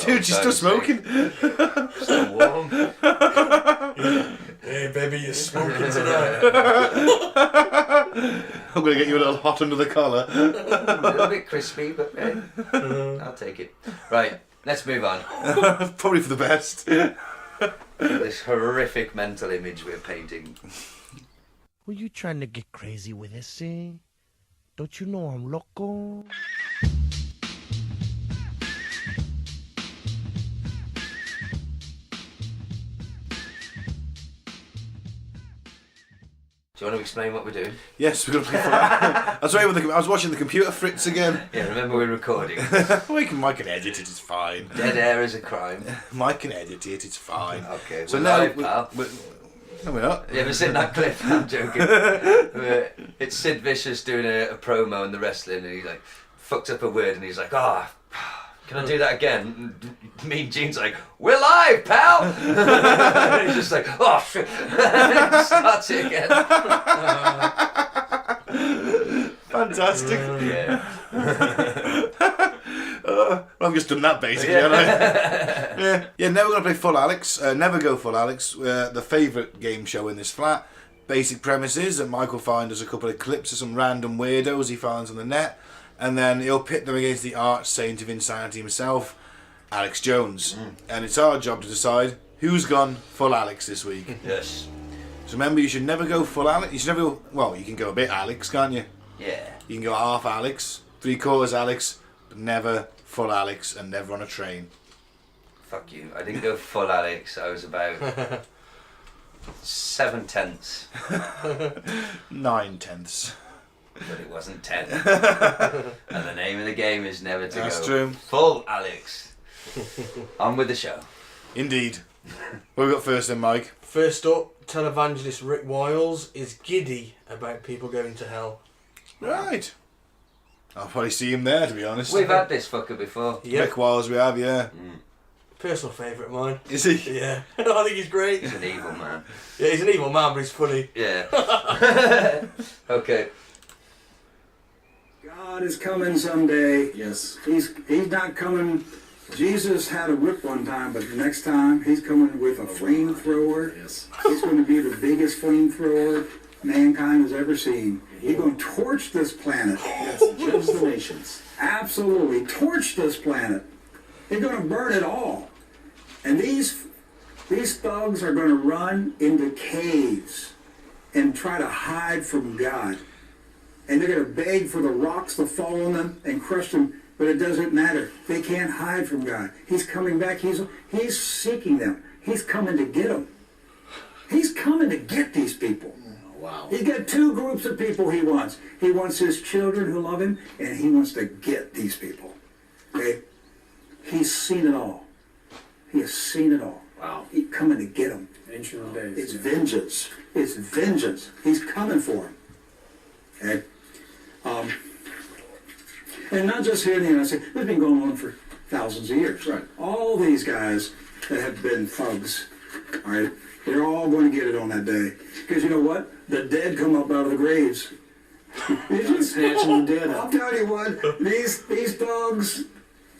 Dude, she's still smoking. Still warm. Hey baby, you're smoking tonight. I'm going to get you a little hot under the collar. A little bit crispy, but hey, I'll take it. Right, let's move on. Probably for the best. This horrific mental image we're painting. Were you trying to get crazy with this, eh? Don't you know I'm loco? Do you want to explain what we're doing? Yes, we're going to play I was watching the computer fritz again. Yeah, remember we're recording. Mike can edit it, it's fine. Dead air is a crime. Mike can edit it, it's fine. Okay, So we're now, live, pal. no, we're not. You ever seen that clip? I'm joking. It's Sid Vicious doing a promo in the wrestling, and he like fucks up a word, and he's like, "Ah, can I do that again?" And Mean Gene's like, "We're live, pal." And he's just like, "Oh shit!" And he starts it again. Fantastic. Yeah. Well, I've just done that basically, haven't I? Yeah. Now we're going to play Full Alex. Never Go Full Alex, the favourite game show in this flat. Basic premise is that Mike will find us a couple of clips of some random weirdos he finds on the net, and then he'll pit them against the arch saint of insanity himself, Alex Jones. And it's our job to decide who's gone full Alex this week. Yes. So remember, you should never go full Alex. You should never go, well, you can go a bit Alex, can't you? Yeah. You can go half Alex, 3/4 Alex, but never full Alex and never on a train. Fuck you. I didn't go full Alex. I was about 7/10, 9/10. but it wasn't 10. And the name of the game is never to That's go true. full Alex. On with the show. Indeed. What have we got first then, Mike? First up, televangelist Rick Wiles is giddy about people going to hell. Right. I'll probably see him there, to be honest. We've had this fucker before. Yep. Rick Wiles we have, yeah. Personal favourite of mine. Is he? Yeah. I think he's great. He's an evil man. Yeah, he's an evil man, but he's funny. Yeah. Okay. God is coming someday. Yes. He's not coming. Jesus had a whip one time, but the next time he's coming with a flamethrower. Yes. It's going to be the biggest flamethrower mankind has ever seen. He's going to torch this planet. Yes, judge the nations. Absolutely. Torch this planet. He's going to burn it all. And these thugs are going to run into caves and try to hide from God. And they're going to beg for the rocks to fall on them and crush them, but it doesn't matter. They can't hide from God. He's coming back. He's seeking them. He's coming to get them. He's coming to get these people. Wow. He's got two groups of people he wants. He wants his children who love him, and he wants to get these people. Okay? He's seen it all. He has seen it all. Wow. He's coming to get them. Ancient days. It's vengeance. It's vengeance. He's coming for them. Okay? And not just here in the United States. This has been going on for thousands of years. Right. All these guys that have been thugs, all right, they're all going to get it on that day. Because you know what? The dead come up out of the graves. He's snatching the dead up. I'll tell you what, these thugs,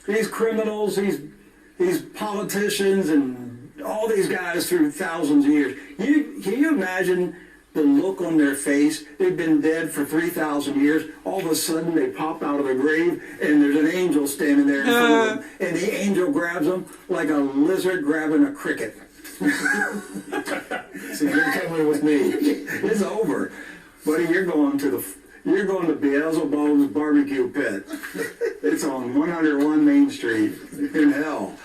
these criminals, these politicians and all these guys through thousands of years. Can you imagine the look on their face? They've been dead for 3,000 years. All of a sudden, they pop out of the grave, and there's an angel standing there in front of them, and the angel grabs them like a lizard grabbing a cricket. So you're coming with me. It's over, buddy. You're going to Beelzebub's barbecue pit. It's on 101 Main Street in hell.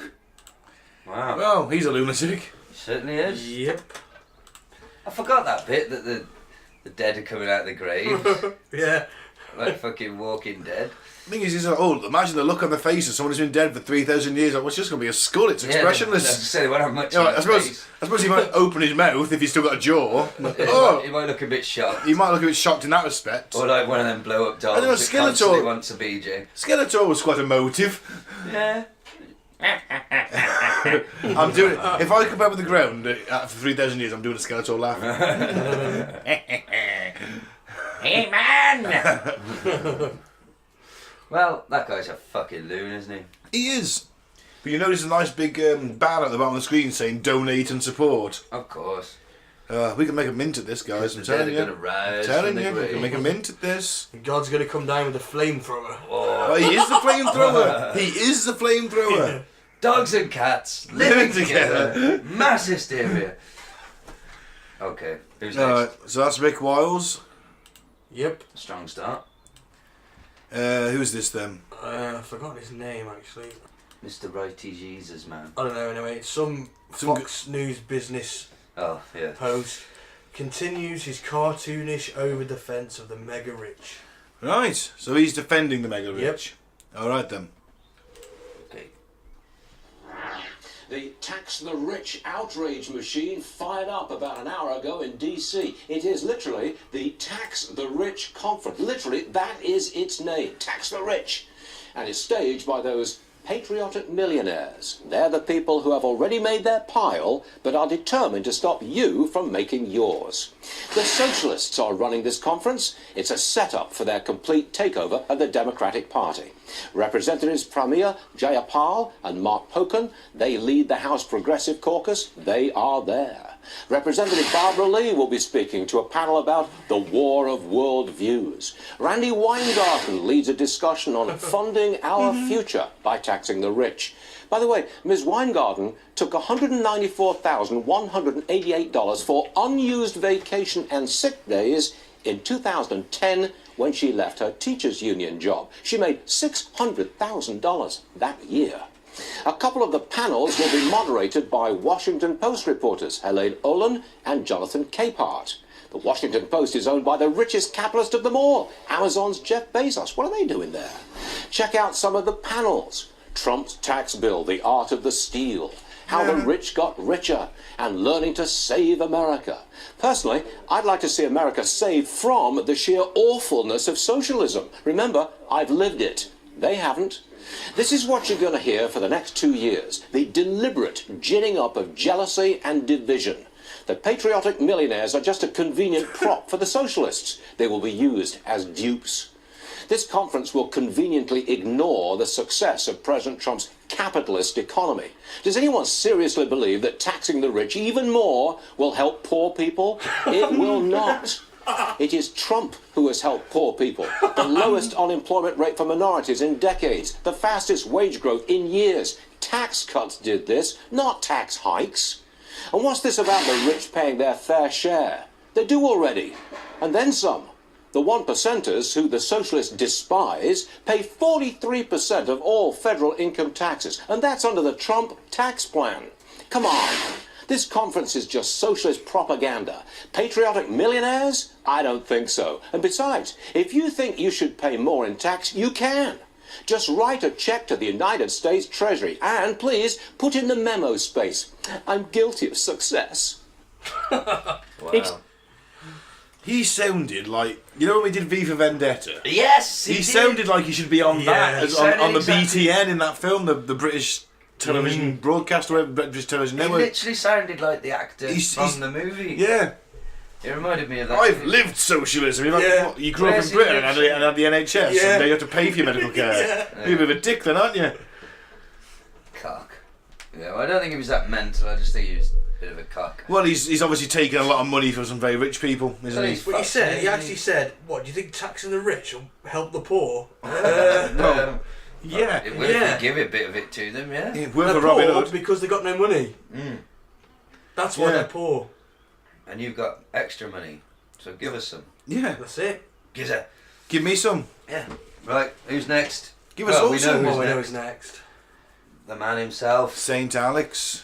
Wow. Well, he's a lunatic. Certainly is. Yep. I forgot that bit that the dead are coming out of the grave. Yeah. Like fucking Walking Dead. The thing is, imagine the look on the face of someone who's been dead for 3,000 years. Like, well, it's just going to be a skull. It's expressionless. They won't have much. You know, I suppose he might open his mouth if he's still got a jaw. He might look a bit shocked. He might look a bit shocked in that respect. Or like one of them blow up dolls I don't know, that constantly wants a BJ. Skeletor was quite emotive. Yeah. I'm doing it. If I come back with the ground for 3,000 years, I'm doing a Skeletor laugh. Hey man! Well, that guy's a fucking loon, isn't he? He is. But you notice a nice big banner at the bottom of the screen saying donate and support. Of course. We can make a mint at this, guys. I'm telling you. We can make a mint at this. God's going to come down with a flamethrower. Oh, he is the flamethrower. He is the flamethrower. Dogs and cats living together. Mass hysteria. Okay, who's next? So that's Rick Wiles. Yep. Strong start. Who's this then? I forgot his name actually. Mr. Righty Jesus, man. I don't know, anyway. It's some Fox News business post. Continues his cartoonish over-defense of the mega-rich. Right, so he's defending the mega-rich. Yep. Alright then. Okay. The Tax the Rich outrage machine fired up about an hour ago in DC. It is literally the Tax the Rich conference. Literally, that is its name, Tax the Rich. And it's staged by those patriotic millionaires. They're the people who have already made their pile, but are determined to stop you from making yours. The socialists are running this conference. It's a setup for their complete takeover of the Democratic Party. Representatives Pramila Jayapal and Mark Pocan, they lead the House Progressive Caucus. They are there. Representative Barbara Lee will be speaking to a panel about the war of world views. Randy Weingarten leads a discussion on funding our future by taxing the rich. By the way, Ms. Weingarten took $194,188 for unused vacation and sick days in 2010 when she left her teachers' union job. She made $600,000 that year. A couple of the panels will be moderated by Washington Post reporters Helene Olin and Jonathan Capehart. The Washington Post is owned by the richest capitalist of them all, Amazon's Jeff Bezos. What are they doing there? Check out some of the panels. Trump's tax bill, the art of the steal, how the rich got richer, and learning to save America. Personally, I'd like to see America saved from the sheer awfulness of socialism. Remember, I've lived it. They haven't. This is what you're going to hear for the next 2 years, the deliberate ginning up of jealousy and division. The patriotic millionaires are just a convenient prop for the socialists. They will be used as dupes. This conference will conveniently ignore the success of President Trump's capitalist economy. Does anyone seriously believe that taxing the rich even more will help poor people? It will not. It is Trump who has helped poor people. The lowest unemployment rate for minorities in decades. The fastest wage growth in years. Tax cuts did this, not tax hikes. And what's this about the rich paying their fair share? They do already. And then some. The 1%ers, who the socialists despise, pay 43% of all federal income taxes. And that's under the Trump tax plan. Come on. This conference is just socialist propaganda. Patriotic millionaires? I don't think so. And besides, if you think you should pay more in tax, you can. Just write a check to the United States Treasury and please put in the memo space. I'm guilty of success. Wow. He sounded like, you know when we did V for Vendetta? Yes, he sounded like he should be on that, he on the BTN in that film, the British television broadcast, or British television network. He literally sounded like the actor from the movie. Yeah. It reminded me of that. I've lived socialism. You know, you grew up in Britain and had the NHS, and now you have to pay for your medical care. You're a bit of a dick then, aren't you? Cock. Yeah, well, I don't think he was that mental. I just think he was a bit of a cock. Well, he's obviously taken a lot of money from some very rich people, isn't he? What he actually said, what, do you think taxing the rich will help the poor? No. Yeah. It will if you give a bit of it to them, yeah. Worth They're a Robin poor Hood. because they got no money. That's why they're poor. And you've got extra money, so give us some. Yeah. That's it. Give me some. Yeah. Right, who's next? Give us all some. We know who's next. The man himself. Saint Alex.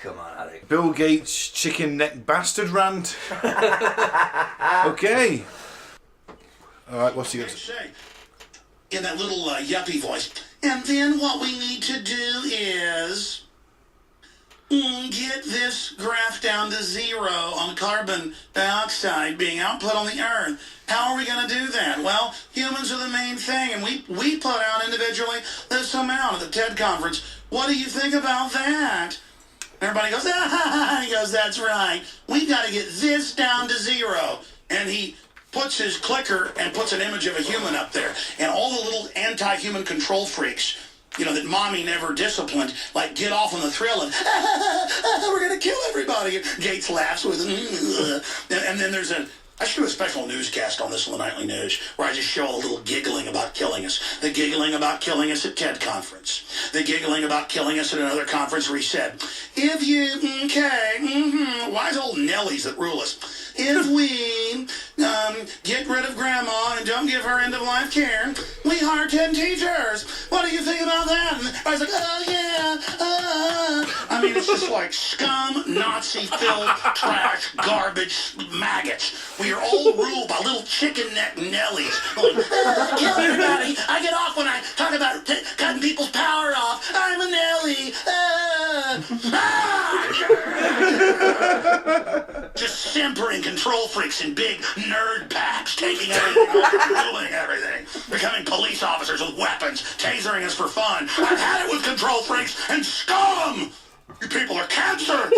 Come on, Alex. Bill Gates chicken neck bastard rant. Okay. Alright, what's he got to say? In that little yuppie voice. And then what we need to do is get this graph down to 0 on carbon dioxide being output on the earth. How are we going to do that? Well, humans are the main thing, and we put out individually this amount at the TED conference. What do you think about that? Everybody goes, ah, he goes, that's right. We've got to get this down to 0. And he puts his clicker and puts an image of a human up there. And all the little anti-human control freaks, you know, that mommy never disciplined, like get off on the thrill and, we're going to kill everybody. Gates laughs with, and then there's I should do a special newscast on this on the Nightly News where I just show a little giggling about killing us. The giggling about killing us at TED conference. The giggling about killing us at another conference where he said, if you, wise old Nellies that rule us. If we get rid of Grandma and don't give her end-of-life care, we hire 10 teachers. What do you think about that? And everybody's like, oh, yeah. I mean, it's just like scum, Nazi-filled trash, garbage, maggots. We are all ruled by little chicken neck Nellies. Going, kill everybody. I get off when I talk about cutting people's power off. I'm a Nelly. Just simpering control freaks in big nerd packs, taking everything, ruling everything, becoming police officers with weapons, tasering us for fun. I've had it with control freaks and scum! You people are cancer! Alright,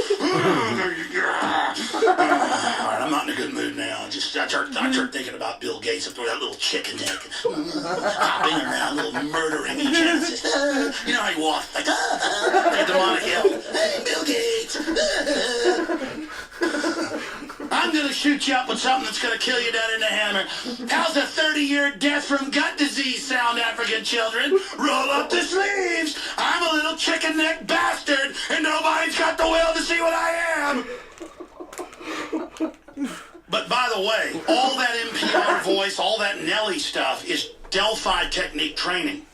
I'm not in a good mood now. I start thinking about Bill Gates up there with that little chicken neck. Hopping around, little murdering in Genesis. You know how he walks, like a demonic hell. Hey, Bill Gates! I'm gonna shoot you up with something that's gonna kill you down in the hammer. How's a 30-year death from gut disease sound, African children? Roll up the sleeves. I'm a little chicken neck bastard, and nobody's got the will to see what I am. But by the way, all that NPR voice, all that Nelly stuff is Delphi technique training.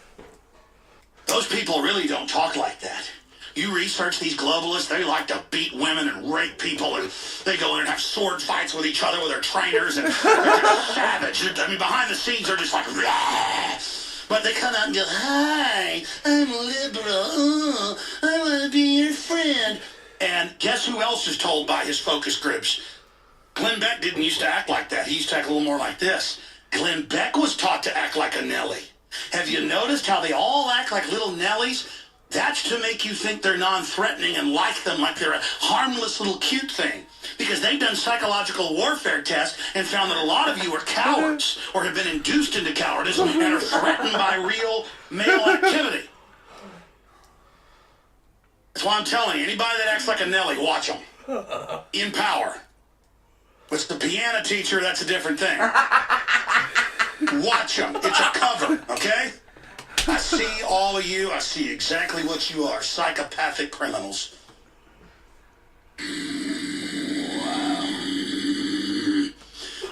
Those people really don't talk like that. You research these globalists, they like to beat women and rape people, and they go in and have sword fights with each other with their trainers, and they're just savage. I mean, behind the scenes, they're just like, rah! But they come out and go, hi, I'm liberal, I want to be your friend. And guess who else is told by his focus groups? Glenn Beck didn't used to act like that. He used to act a little more like this. Glenn Beck was taught to act like a Nelly. Have you noticed how they all act like little Nellies? That's to make you think they're non-threatening and like them like they're a harmless little cute thing. Because they've done psychological warfare tests and found that a lot of you are cowards or have been induced into cowardice and are threatened by real male activity. That's why I'm telling you, anybody that acts like a Nelly, watch them. In power. What's the piano teacher, that's a different thing. Watch them. It's a cover, okay? I see all of you. I see exactly what you are. Psychopathic criminals. You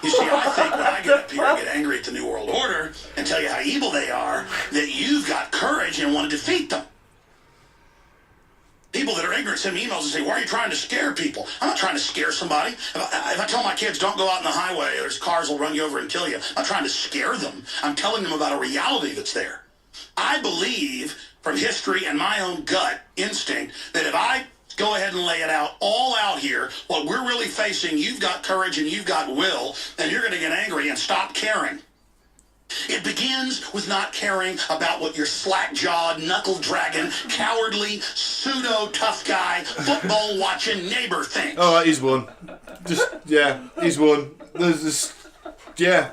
see, I think when I get up here and get angry at the New World Order and tell you how evil they are, that you've got courage and want to defeat them. People that are ignorant send me emails and say, why are you trying to scare people? I'm not trying to scare somebody. If I tell my kids, don't go out on the highway, there's cars will run you over and kill you. I'm not trying to scare them. I'm telling them about a reality that's there. I believe from history and my own gut instinct that if I go ahead and lay it out, all out here, what we're really facing, you've got courage and you've got will, and you're going to get angry and stop caring. It begins with not caring about what your slack-jawed, knuckle-dragging, cowardly, pseudo-tough guy, football-watching neighbor thinks. All right, he's won. Just, yeah, he's won. There's this, yeah.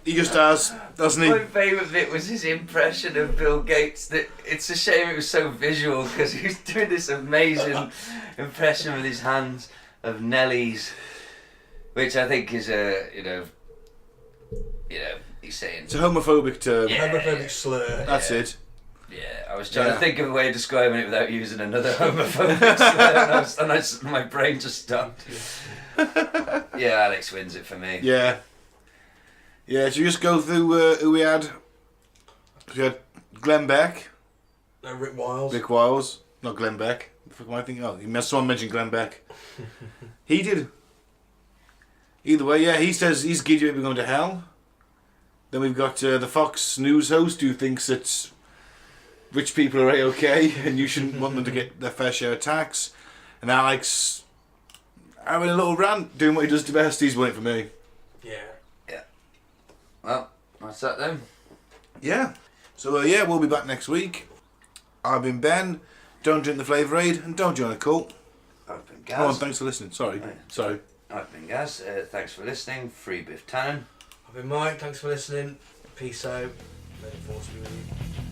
He just has, doesn't he? My favourite bit was his impression of Bill Gates. That it's a shame it was so visual because he was doing this amazing impression with his hands of Nellie's, which I think is he's saying It's a homophobic term. Homophobic slur. That's it. Yeah, I was trying to think of a way of describing it without using another homophobic slur, and my brain just stopped. Yeah, Alex wins it for me. Yeah. Yeah, should we just go through who we had? We had Glenn Beck. No, Rick Wiles. Rick Wiles. Not Glenn Beck. What am I thinking? Oh, someone mentioned Glenn Beck. He did. Either way, yeah, he says he's giddy about going to hell. Then we've got the Fox News host who thinks that rich people are A-okay and you shouldn't want them to get their fair share of tax. And Alex having a little rant, doing what he does to best. He's won it for me. Yeah. Well, that's that then. Yeah. So, we'll be back next week. I've been Ben. Don't drink the Flavour Aid and don't join a cult. I've been Gaz. Come on, thanks for listening. Sorry. I've been Gaz. Thanks for listening. Free Biff Tannen. I've been Mike. Thanks for listening. Peace out. May the force be with you.